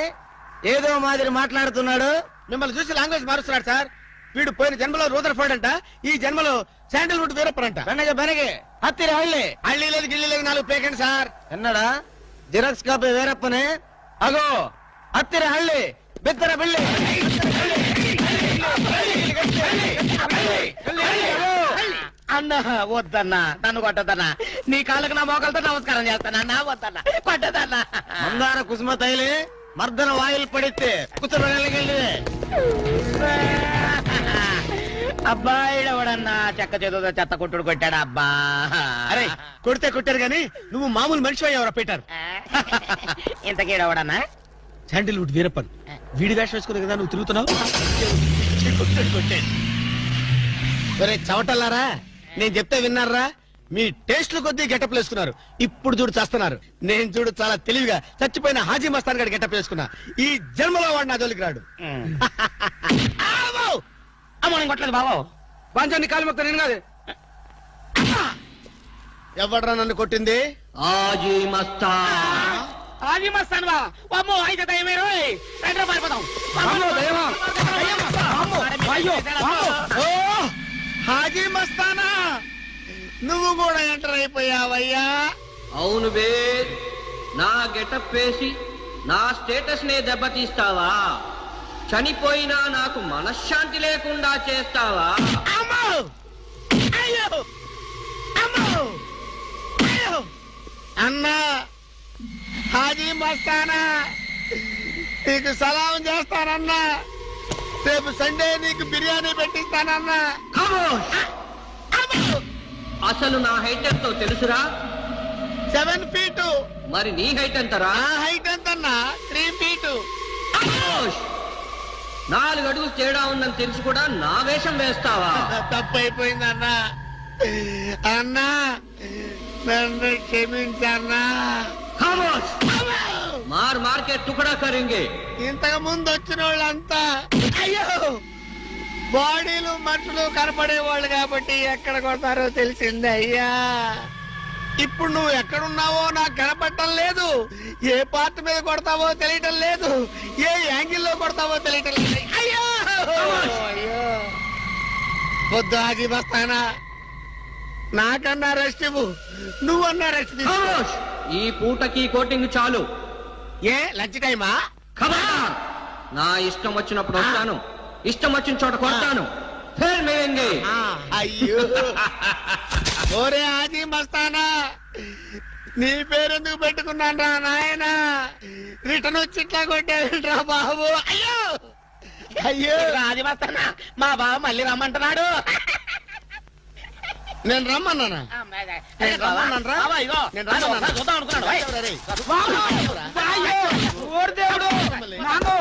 ఏదో మాదిరి మాట్లాడుతున్నాడు? మిమ్మల్ని చూసి లాంగ్వేజ్ మారుస్తున్నాడు సార్. వీడు పోయిన జన్మలో రూదర్ఫర్డ్ అంట, ఈ జన్మలో శాండిల్వుడ్ వీరప్పన్ అంట. బెనగే హత్తిరి హళ్ళి హళ్ళీ లేదు గిల్లి లేదు, 4 పేకండి సార్. ఎన్నడా జిరాక్స్ కాపీ వీరప్పనే. అగో హత్తిరి హళ్ళి బిత్తర బిల్లి. అన్న వద్దన్నా, నన్ను కొట్టదన్నా. నీ కాళ్ళకు నా మోకాలతో నమస్కారం చేస్తానన్నా. వద్దన్నా, కొట్టదన్నా. మందార కుసుమ తైలి మర్దన వాయిల్ పడితే కుతురు అబ్బాయి ఎవడన్నా చెక్క చేతుతో చెత్త కొట్టుడు కొట్టాడు అబ్బా. అరే కొడితే కొట్టారు గాని నువ్వు మామూలు మనిషి అయ్యావరా పీటర్. ఇంతకీడవడన్నా శాండిల్వుడ్ వీరప్పన్ వీడి వేషం వేసుకునే కదా నువ్వు తిరుగుతున్నావు. ఒరే చవటల్లారా, నేను చెప్తే విన్నారా? మీ టేస్ట్లు కొద్దీ గెటప్ వేసుకున్నారు. ఇప్పుడు చూడు చేస్తున్నారు. నేను చూడు చాలా తెలివిగా చచ్చిపోయిన హాజీ మస్తాన్ గడి గెటప్ వేసుకున్నా. ఈ జన్మలో వాడు నా జోలికి రాడు. అమ్మ నేను కొట్టలేదు బాబు. బాంచాన్ని కాలు మొక్క నేను కాదు. ఎవడ్రా నన్ను కొట్టింది? ఆజీ మస్తాన్ బా. అమ్మో అయితే దయమే రోయ్. రండి పారిపోదాం. ఓ హాజీ మస్తానా, నువ్వు కూడా ఎంటర్ అయిపోయావయ్యా. అవును బే, నా గెటప్ వేసి నా స్టేటస్ నే దెబ్బతీస్తావా? చనిపోయినా నాకు మనశ్శాంతి లేకుండా చేస్తావా? అమ్మో అయ్యో అమ్మో అయ్యో అన్నా, హాజీ మస్తానా నీకు సలాం చేస్తానన్నా. రేపు సండే నీకు బిర్యానీ పెట్టిస్తానన్నా. అసలు నా హైట్ ఎంతో తెలుసురా? 7 feet. మరి నీ హైట్ ఎంతరా? నా హైట్ ఎంతన్నా? 3 feet. 4 అడుగులు తేడా ఉందని తెలిసి కూడా నా వేషం వేస్తావా? తప్పైపోయిందన్నా. అన్నా నన్ను క్షమించన్నా. మార్ మార్కెట్ టుకడా కరింగే. ఇంతకు ముందు వచ్చిన వాళ్ళంతా అయ్యో బాడీలు మనుషులు కనపడే వాళ్ళు కాబట్టి ఎక్కడ కొడతారో తెలిసింది అయ్యా. ఇప్పుడు నువ్వు ఎక్కడున్నావో నాకు కనపడటం లేదు. ఏ పార్ట్ మీద కొడతావో తెలియటం లేదు. ఏ యాంగిల్లో కొడతావో తెలియటం లేదు. అయ్యో అయ్యో వద్దు హాజీ మస్తానా, నాకన్నా రెస్ట్ ఇవ్వు. నువ్వన్నా రెస్ట్ తీసుకో. ఈ పూటకి కోటింగ్ చాలు. ఏ లంచ్ టైమా? ఖబర్దార్! నా ఇష్టం వచ్చినప్పుడు వస్తాను, ఇష్టం వచ్చిన చోట కొడతాను. ఫిర్ మిలేంగే. అయ్యో ఓరే హాజీ మస్తానా, నీ పేరెందుకు పెట్టుకున్నాను రా నాయనా? రిటర్న్ వచ్చి ఇట్లా కొట్టేరా బాబు. అయ్యో అయ్యో ఆజీ మస్తానా, మా బావ మళ్ళీ రమ్మంటున్నాడు. నేను రమ్మన్నానా? నేను రమ్మన్నాను రా. నేను రమ్మన్నానా? చూద్దాం అనుకున్నాడు ఓయ్. ఓరి దేవుడు. నాన్నో.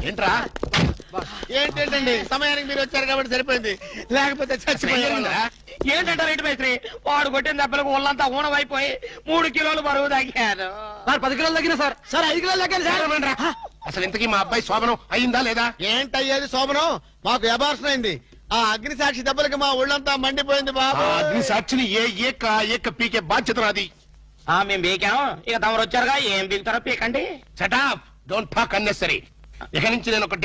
ఏంట్రా? ఏంటండి సమయానికి మీరు వచ్చారు కాబట్టి సరిపోయింది, లేకపోతే చచ్చిపోయారు. ఏంటంటే రేటు మేస్త్రి, వాడు కొట్టిన దెబ్బలకు ఒళ్ళంతా ఊనమైపోయి 3 కిలోలు బరువు తగ్గాను. 10 కిలోలు తగ్గిన సార్. 5 కిలోలు తగ్గాను సార్. అసలు ఇంతకీ మా అబ్బాయి శోభనం అయిందా లేదా? ఏంటయ్యేది శోభనం? మాకు అబార్షన్ అయింది. ఆ అగ్ని సాక్షి దెబ్బలకి మా ఒళ్ళంతా మండిపోయింది బాబు. అగ్ని సాక్షిని ఏక పీకే బాధ్యత నాది. మేము బీకాం, ఇక తమరు వచ్చారుగా ఏం బీగుతారో పీకండి. Shut up, don't talk unnecessary. ఇక నుంచి నేను ఒక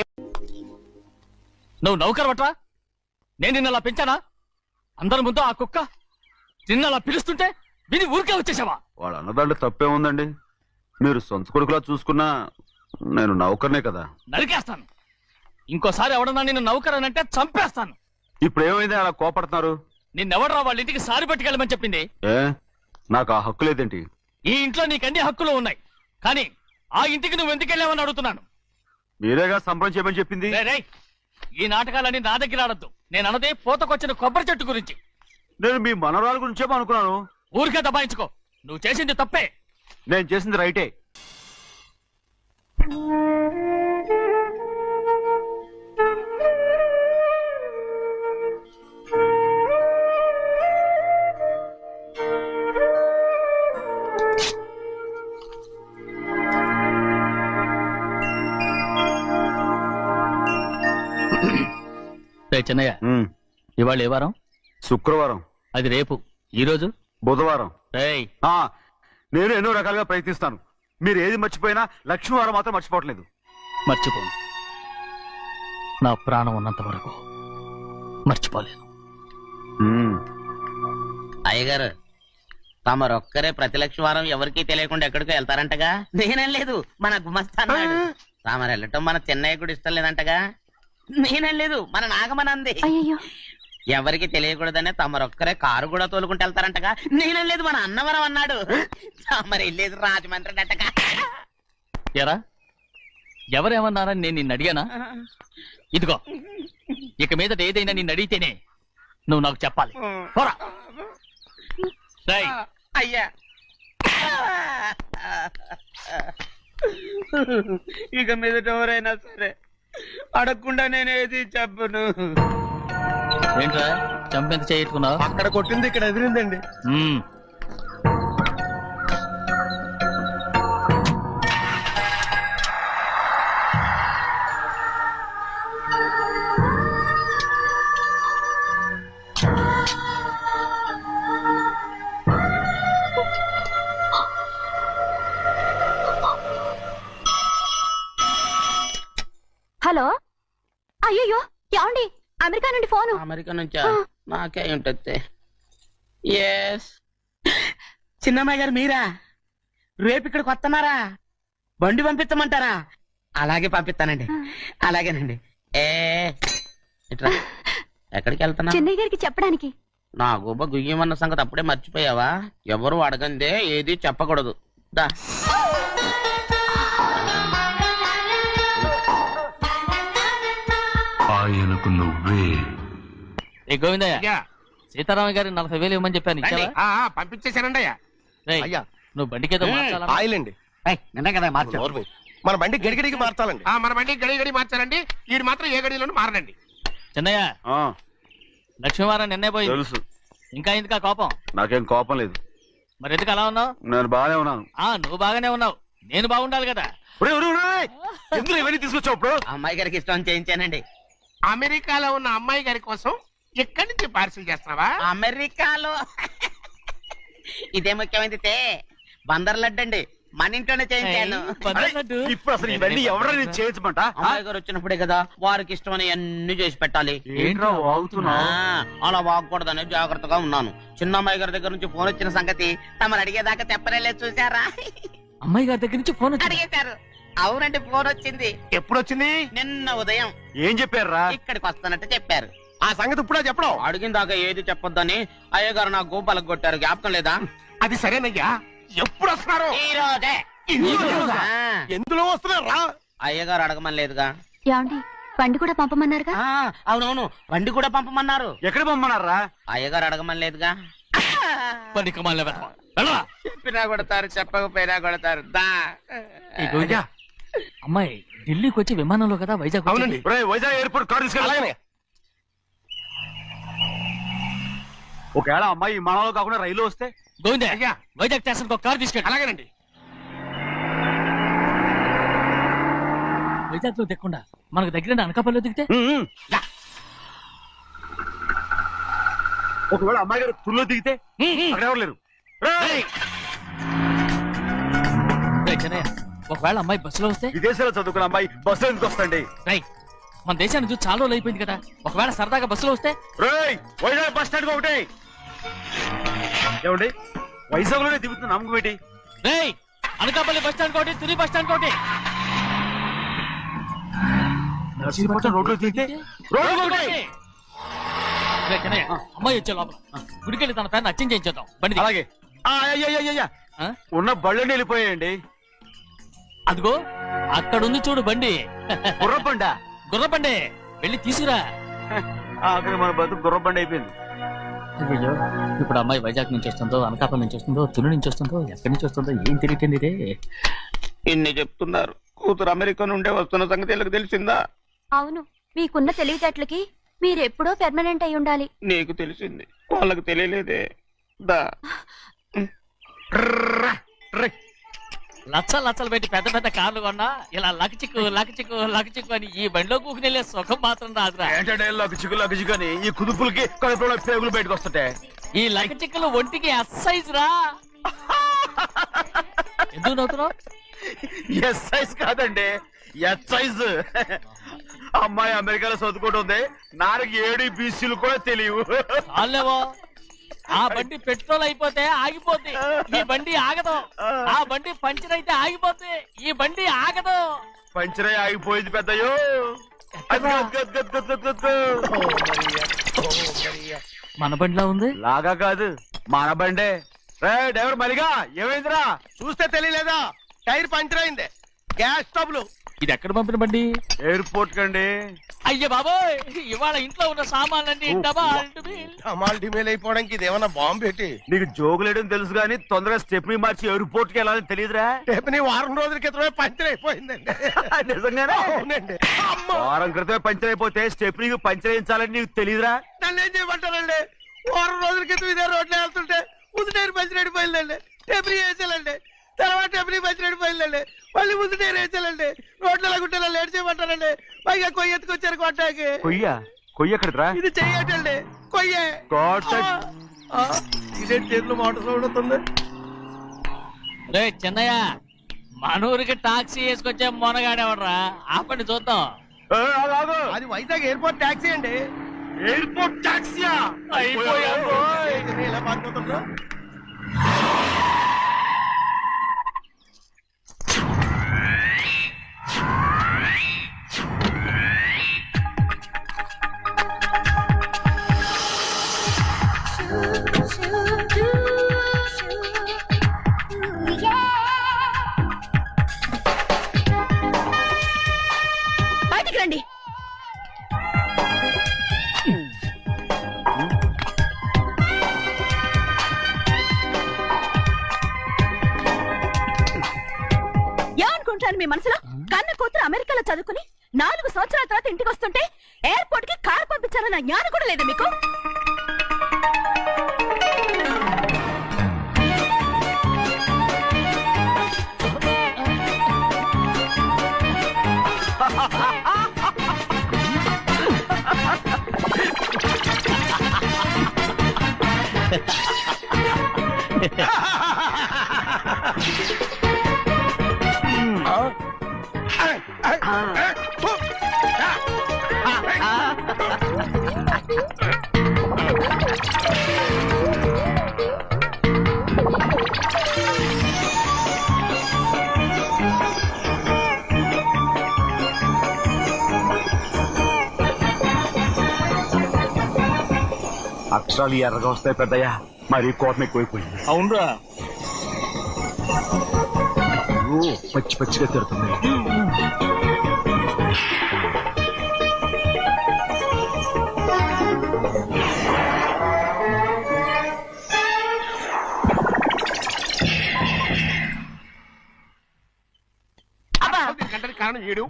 నువ్వు నౌకర్ పట్రా? నేను నిన్న అలా పెంచానా? అందరి ముందు ఆ కుక్క నిన్న అలా పిలుస్తుంటే విని ఊరికే వచ్చేసావా? వాళ్ళ అన్నదాంట్లో తప్పే ఉందండి. మీరు సొంత కొడుకులా చూసుకున్నా నేను నౌకర్నే కదా. నరికేస్తాను. ఇంకోసారి ఎవడన్నా నిన్ను నౌకర్ అని అంటే చంపేస్తాను. ఇప్పుడు ఏమైంది అలా కోపడుతున్నారు? నిన్నెవడరా వాళ్ళ ఇంటికి సారి పట్టుకెళ్ళమని చెప్పింది? ఏ నాకు ఆ హక్కు లేదేంటి? ఈ ఇంట్లో నీకు అన్ని హక్కులు ఉన్నాయి, కానీ ఆ ఇంటికి నువ్వు ఎందుకు వెళ్ళావని అడుగుతున్నాను. మీరేగా సంబరం చేయమని చెప్పింది. రేయ్, ఈ నాటకాలన్నీ నా దగ్గర ఆడద్దు. నేను అన్నదే పూతకొచ్చిన కొబ్బరి చెట్టు గురించి. నేను మీ మనవరాల గురించేమో అనుకున్నాను. ఊరికే దబాయించుకో. నువ్వు చేసింది తప్పే. నేను చేసింది రైటే. చిన్నయ్య, ఇవాళ ఏ వారం? శుక్రవారం. అది రేపు. ఈ రోజు బుధవారం. రేయ్, నేను ఎన్నో రకాలుగా ప్రయత్నిస్తాను. మీరు ఏది మర్చిపోయినా లక్ష్మీవారం మాత్రం మర్చిపోవట్లేదు. మర్చిపోను. నా ప్రాణం ఉన్నంత వరకు మర్చిపోలేను. అయ్యగారు, తమరొక్కరే ప్రతి లక్షవారం ఎవరికీ తెలియకుండా ఎక్కడికో వెళ్తారంటగా? నేనేం లేదు, మన గుమస్తాన్నాడు. తామరు వెళ్ళటం మన చెన్నయ్య కూడా ఇష్టం లేదంటగా? నేనేం లేదు, మన నాగమనంది. అయ్యో, ఎవరికి తెలియకూడదనే తమరొక్కరే కారు కూడా తోలుకుంటూ వెళ్తారంటగా. నేనేం లేదు, మన అన్నవరం అన్నాడు. తమరు వెళ్ళేది రాజమండ్రి అంటగా. ఎరా ఎవరేమన్నారని నేను నిన్ను అడిగానా? ఇదిగో ఇక మీద ఏదైనా నిన్ను అడిగితేనే నువ్వు నాకు చెప్పాలి. పోరా. రేయ్, అయ్యా ఇక మీద ఎవరైనా సరే అడగకుండా నేనేది చెప్పను. ఏంట్రా చంపెంత చేయించుకున్నావు? అక్కడ కొట్టింది ఇక్కడ ఎదిరిందండి. హలో, అయ్యో ఏమండి, అమెరికా నుండి ఫోను. అమెరికా నుంచా? నాకే ఉంటుంది. ఎస్, చిన్నమ్మాయి గారు మీరా? రేపు ఇక్కడికి వస్తున్నారా? బండి పంపిస్తామంటారా? అలాగే పంపిస్తానండి. అలాగేనండి. ఇట్రా. ఎక్కడికి వెళ్తున్నా? చెన్నై గారికి చెప్పడానికి. నా గుబ్బ గుయ్యమన్న సంగతి అప్పుడే మర్చిపోయావా? ఎవరు అడగందే ఏది చెప్పకూడదు. దా. ఆయనకు నువ్వే. ఏ గోవిందయ్య, సీతారామయ్య గారి 40,000 ఇవ్వమని చెప్పాను, ఇచ్చావా? పంపించేశానండి అయ్యా. రేయ్, అయ్యా. నువ్వు బండికేదో మార్చాలా? ఆయిల్ అండి. నిన్న కదా మార్చారు. మన బండి గడిగడికి మార్చాలండి. మన బండి గడి మార్చారండి. వీడు మాత్రం ఏ గడిలోనూ మారనండి. చిన్నయ్య, ఆ, లక్ష్మీవారం నిన్నే పోయింది. తెలుసు. ఇంకా ఎందుకా కోపం? నాకేం కోపం లేదు. మరి ఎందుకు అలా ఉన్నావు? నేను బాగానే ఉన్నాను. నువ్వు బాగానే ఉన్నావు, నేను బాగుండాలి కదా. ఎందుకు ఇవన్నీ తీసుకొచ్చావు ఇప్పుడు? అమ్మాయి గారికి ఇష్టం చేయించానండి. అమెరికాలో ఉన్న అమ్మాయి గారి కోసం ఎక్కడి నుంచి పార్సిల్ చేస్తున్నావా? అమెరికాలో ఇదే ముఖ్యమైనది. బందర్ లడ్డు అండి, మన ఇంట్లోనే చేయించాను. ఇప్పుడు అసలు ఇవన్నీ ఎవరైనా చేయించమంట? అమ్మాయి గారు వచ్చినప్పుడే కదా వారికి ఇష్టమని అన్ని చేసి పెట్టాలి. ఏంట్రా వాగుతున్నా? అలా వాగకూడదని జాగ్రత్తగా ఉన్నాను. చిన్న అమ్మాయి గారి దగ్గర నుంచి ఫోన్ వచ్చిన సంగతి తమరు అడిగేదాకా చెప్పలేదు. చూసారా? అమ్మాయి గారి దగ్గర నుంచి ఫోన్ అడిగేశారు. అవునండి, ఫోన్ వచ్చింది. ఎప్పుడు వచ్చింది? నిన్న ఉదయం. ఏం చెప్పారా? ఇక్కడికి వస్తానంటే చెప్పారు. ఆ సంగతి ఇప్పుడే చెప్పడం. అడిగిన దాకా ఏది చెప్పొద్దని అయ్యగారు నా గోపాలకు కొట్టారు. జ్ఞాపకం లేదా? అది సరేనయ్యా. ఎప్పుడు వస్తున్నారు? ఈ రోజే. ఎందులో వస్తున్నారా? అయ్యగారు అడగమని లేదుగా. ఏమండి, బండి కూడా పంపమన్నారుగా? అవునవును, బండి కూడా పంపమన్నారు. ఎక్కడ పంపమన్నారా? అయ్యగారు అడగమని లేదుగా. చెప్పినా కొడతారు, చెప్పకపోయినా కొడతారు. దా. అమ్మాయి ఢిల్లీకి వచ్చి విమానంలో కదా వైజాగ్? అవునండి. వైజాగ్ ఎయిర్పోర్ట్ కార్ తీసుకెళ్ళి. ఒకవేళ అమ్మాయి విమానంలో కాకుండా రైలు వస్తే? గోవిందయ్య, వైజాగ్ స్టేషన్ ఒక కార్ తీసుకెళ్ళి. అలాగేనండి. వైజాగ్ లో దిక్కుండా మనకు దగ్గర అనకాపల్లిలో దిగితే? ఒకవేళ అమ్మాయి గారు తుల్లో దిగితే? అక్కడ ఎవరు లేరు. ఒకవేళ అమ్మాయి బస్సులో వస్తే? విదేశాల్లో చదువుకున్న అమ్మాయి బస్సులో ఎందుకు వస్తండి? మన దేశాన్ని చూసి చాలా రోజులు అయిపోయింది కదా. ఒకవేళ సరదాగా బస్సులో వస్తే? వైజాగ్ బస్ స్టాండ్ ఒకటి. ఏమండి, వైజాగ్ లోనే దిగుతున్న నమ్మకం ఏంటి? అనకాపల్లి బస్ స్టాండ్ కోటి, తుని బస్ స్టాండ్ కోటి. నర్సీపట్నం రోడ్లో దిగితే అమ్మాయి వచ్చే లోపల గుడికెళ్ళి తన పేరుని అచ్చం చేయించేద్దాం. బండి దిగు. అలాగే. ఉన్న బళ్ళని వెళ్ళిపోయాయండి. అదిగో అక్కడుంది చూడు బండి. గుర్రబండ. గుర్రబండి, వెళ్ళి తీసుకురా. అక్కడ మన బతుకు గుర్రబండి అయిపోయింది. అయ్యో, ఇప్పుడు అమ్మాయి వైజాగ్ నుంచి వస్తుందో, అనకాపల్లి నుంచి వస్తుందో, తుని నుంచి వస్తుందో, ఎక్కడి నుంచి వస్తుందో ఏం తెలియటండి రే. ఇన్ని చెప్తున్నారు, కూతురు అమెరికా నుండే వస్తున్న సంగతి వీళ్ళకి తెలిసిందా? అవును, మీకున్న తెలివితేటలకి మీరెప్పుడో పెర్మనెంట్ అయి ఉండాలి. నీకు తెలిసింది, వాళ్ళకి తెలియలేదే. దా. లచ్చలు పెట్టి పెద్ద పెద్ద కార్లు కొన్నా ఇలా లకచిక్కు అని ఈ బండిలో కూకునెళ్ళే సుఖం మాత్రం రాదురా. ఏంటంటే లగచిక్కు అని ఈ కుదుపులకి కడుపులో పేగులు బయటకు వస్తుంటాయి. ఈ లకచిక్కులు ఒంటికి ఎక్సైజ్ రా. ఎందుకు నవ్వుతున్నావు? ఎక్సైజ్ కాదండి, ఎక్సైజ్. అమ్మాయి అమెరికాలో చదువుకుంటుంది, నాకు 7 BCలు కూడా తెలియవు. చాలేవో, ఆ బండి పెట్రోల్ అయిపోతే ఆగిపోద్ది, ఈ బండి ఆగదు. ఆ బండి పంచర్ అయితే ఆగిపోద్ది, ఈ బండి ఆగదు. పంచరై ఆగిపోయింది పెద్దయ్యో. మన బండిలా ఉంది. లాగా కాదు మన బండే. రే డ్రైవర్ మలిగా ఏమైందిరా? చూస్తే తెలియలేదా? టైర్ పంచర్ అయింది. గ్యాస్ స్టవ్లు. ఇది ఎక్కడ పంపిన బండి? ఎయిర్పోర్ట్ కండి. అయ్యే బాబోయ్, ఇవాళ ఇంట్లో ఉన్న సామాన్లన్నీ అమాల్ డిమేల్ అయిపోవడానికి ఇదేమన్నా బాంబు పెట్టి. నీకు జోగులేయడం తెలుసు కానీ తొందరగా స్టెప్ని మార్చి ఎయిర్పోర్ట్ కి వెళ్ళాలని తెలియదురా? టేపని వారం రోజుల క్రితమే పంచర్ అయిపోయిందండి. నిజంగానే? అవునండి. వారం క్రితమే పంచర్ అయిపోతే స్టెప్నీకి పంచర్ వేయించాలని నీకు తెలియదురా? నన్ను ఏం చేయమంటారండి? వారం రోజుల క్రితం ఇదే రోడ్లో వెళ్తుంటే ముందు టైర్ పంచర్ అయిపోయిందండి. టేపని వేసాలండి. తర్వాత టేపని పంచర్ అయిపోయిందండి. మళ్ళీ ముందు టైర్ వేసాలండి. రోడ్లు ఎలా గుట్టేలా లేట్ చేయమంటారండి. పైగా కొయ్య ఎత్తుకొచ్చారు కొట్టాకి. కొయ్య ఎక్కడిరా? ఇది చెయ్యటండి. కొయ్యే. ఇదే చేతులు మోటార్ సౌండ్ అవుతుంది. రే చిన్నయ్య, మనూరికి టాక్సీ వేసుకొచ్చే మొనగాడేవడరా? ఆపండి చూద్దాం. అది వైజాగ్ ఎయిర్పోర్ట్ ట్యాక్సీ అండి. ఎయిర్పోర్ట్ టాక్సీయా? ఇలా పారిపోతుండ్రు. బయటికి రండి. ఏమనుకుంటాను మీ మనసులో? కన్న కూతురు అమెరికాలో చదువుకుని 4 సంవత్సరాల తర్వాత ఇంటికి వస్తుంటే ఎయిర్పోర్ట్ కి కారు పంపించాలన్న జ్ఞానం కూడా లేదా మీకు? అక్షరాలు ఎర్రగా వస్తాయి పెద్దయ్యా. మరి కోపం ఎక్కువైపోయింది. అవునరా, పచ్చి పచ్చిగా తిడుతుంది.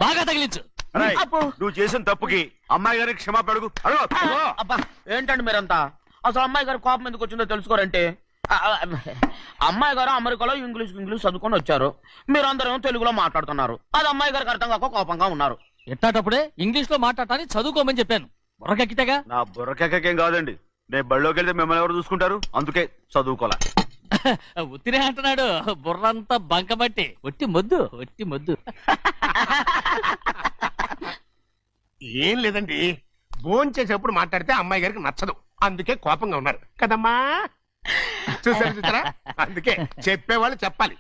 బాగా తగిలించు. నువ్వు చేసిన తప్పుకి అమ్మాయి గారికి క్షమాపణ అడుగు. అబ్బా ఏంటండి మీరంతా? అసలు అమ్మాయి గారు కోపం ఎందుకు వచ్చిందో తెలుసుకోరంటే, అమ్మాయి గారు అమెరికాలో ఇంగ్లీష్ చదువుకొని వచ్చారు. మీరందరూ తెలుగులో మాట్లాడుతున్నారు. అది అమ్మాయి గారికి అర్థం కాక కోపంగా ఉన్నారు. ఎట్టాటప్పుడే ఇంగ్లీష్ లో మాట్లాడటానికి చదువుకోమని చెప్పాను. బుర్రకెక్కితేగా. నా బుర్రకేకేం కాదండి. నేను బళ్ళోకి వెళ్తే మిమ్మల్ని ఎవరు చూసుకుంటారు? అందుకే చదువుకోలే. ఉత్తిరే అంటున్నాడు. బుర్రంతా బంకబట్టి ఒట్టి మొద్దు. ఏం లేదండి, భోజనం చేసేప్పుడు మాట్లాడితే అమ్మాయి గారికి నచ్చదు. అందుకే కోపంగా ఉన్నారు కదమ్మా. చూసారా? అందుకే చెప్పేవాళ్ళు చెప్పాలి.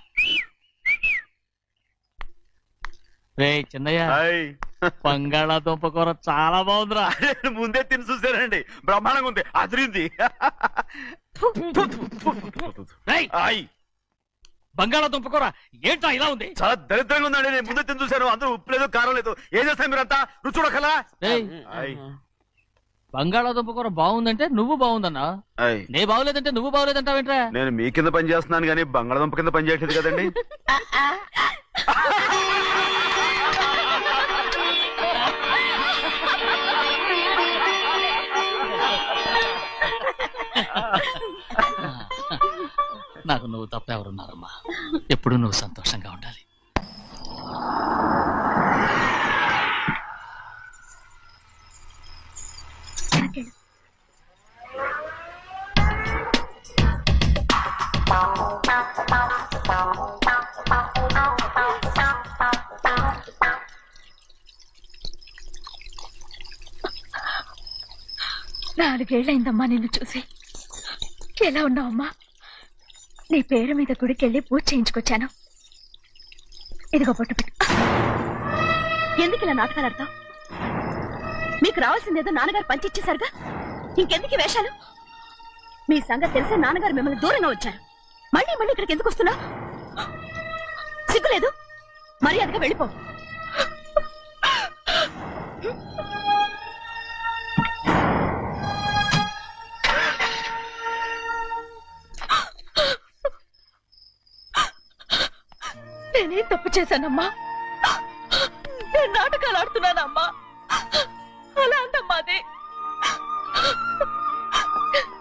రే చిన్నయ్య, బంగాళాదుంప కూర చాలా బాగుందిరా. ముందే తిని చూసానండి, బ్రహ్మాండంగా ఉంది, అదిరింది. బంగాళాదుంప కూర ఏంటా ఇలా ఉంది? చాలా దరిద్రంగా ఉందండి. నేను ముందే తిని చూశాను. అందరూ ఉప్పు లేదు, కారం లేదు. ఏం చేస్తాను మీరంతా? రుచి చూడకలా. బంగాళాదుంప కూర బాగుందంటే నువ్వు బాగుందన్నా, నే బాగులేదంటే నువ్వు బాగులేదంటావేంట్రా? నేను మీ కింద పని చేస్తున్నాను కానీ బంగాళాదుంప కింద పని చేయట్లేదు కదండి. నాకు నువ్వు తప్ప ఎవరున్నారమ్మా? ఎప్పుడు నువ్వు సంతోషంగా ఉండాలి. నాలుగేళ్లైందమ్మా నిన్ను చూసి. ఎలా ఉన్నావమ్మా? నీ పేరు మీద గుడికెళ్ళి పూజ చేయించుకొచ్చాను. ఇదిగో పొట్టు పెట్టు. ఎందుకు ఇలా నాటకాలు ఆడతావు? మీకు రావాల్సిందేదో నాన్నగారు పంచిచ్చేశారుగా. ఇంకెందుకు ఈ వేషాలు? మీ సంగతి తెలిసే నాన్నగారు మిమ్మల్ని దూరంగా వచ్చారు. మళ్ళీ మళ్ళీ ఇక్కడికి ఎందుకు వస్తున్నా? సిగ్గులేదు? మర్యాదగా వెళ్ళిపో. నేనేం తప్పు చేశానమ్మా? నేను నాటకాలు ఆడుతున్నానమ్మా. అలా అందమ్మా అది.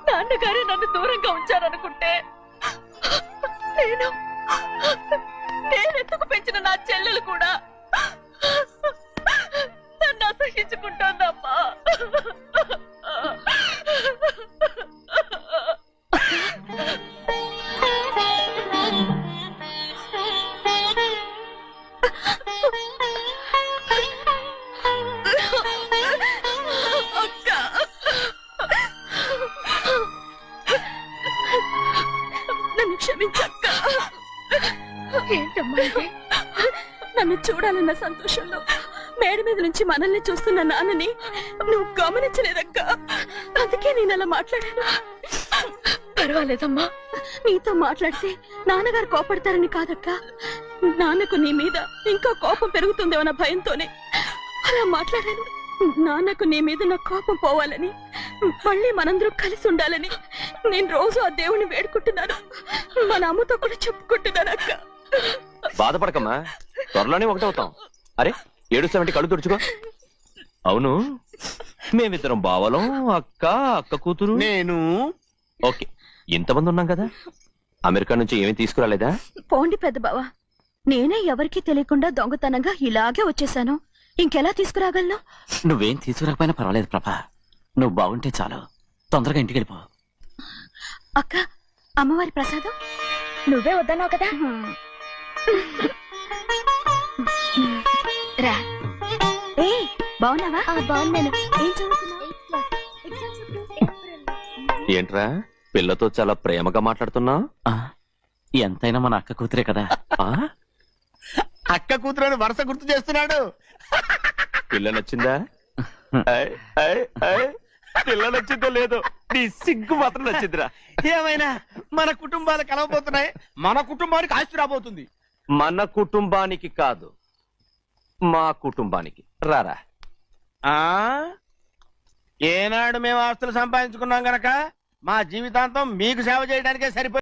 నాన్నగారే నన్ను దూరంగా ఉంచారనుకుంటే నేనెత్తుకు పెంచిన నా చెల్లెలు కూడా నన్ను అసహించుకుంటోందమ్మా. నన్ను క్షమించక్క. ఏంటమ్మా ఇది? నన్ను చూడాలన్న సంతోషంలో మేడ మీద నుంచి మనల్ని చూస్తున్న నాన్నని నువ్వు గమనించలేదక్క. అందుకే నేను అలా మాట్లాడాను. పర్వాలేదమ్మా, నీతో మాట్లాడితే నాన్నగారు కోపడతారని కాదక్క. నాన్నకు నీ మీద ఇంకా కోపం పెరుగుతుందేమన్న భయంతోనే అలా మాట్లాడాను. నాన్నకు నీ మీద నా కోపం పోవాలని, మళ్ళీ మనందరం కలిసి ఉండాలని నేను రోజు ఆ దేవుని వేడుకుంటున్నాను. మన అమ్మతో కూడా చెప్పుకుంటున్నాను అక్క. బాధపడకమ్మా, త్వరలోనే ఒకటవుతాం. అరే ఏడుస్తామంటే కళ్ళు తుడుచుకో. అవును, మేమిద్దరం బావలం, అక్క కూతురు, నేను. ఓకే, ఇంతమంది ఉన్నాం కదా. అమెరికా నుంచి ఏమీ తీసుకురాలేదా? పోండి పెద్ద బావా, నేనే ఎవరికీ తెలియకుండా దొంగతనంగా ఇలాగే వచ్చేసాను. ఇంకెలా తీసుకురాగలను? నువ్వేం తీసుకురాకపోయినా పర్వాలేదు ప్రభా, నువ్వు బాగుంటే చాలు. తొందరగా ఇంటికి వెళ్ళిపో. అక్క, అమ్మవారి ప్రసాదం నువ్వే వద్దన్నావు కదా. రా. ఏ బాగున్నావా? బాగున్నాను. ఏం చదువుతున్నావు? ఏంట్రా పిల్లతో చాలా ప్రేమగా మాట్లాడుతున్నావు? ఎంతైనా మన అక్క కూతురే కదా. అక్క కూతురు వరుస గుర్తు చేస్తున్నాడు. పిల్ల నచ్చిందా? పిల్ల నచ్చిందో లేదో, నీ సిగ్గు మాత్రం నచ్చిందిరా. ఏమైనా మన కుటుంబాలు కలవబోతున్నాయి. మన కుటుంబానికి ఆస్తి రాబోతుంది. మన కుటుంబానికి కాదు, మా కుటుంబానికి. రారా. ఏనాడు మేము ఆస్తులు సంపాదించుకున్నాం గనక మా జీవితాంతం మీకు సేవ చేయడానికే సరిపోయి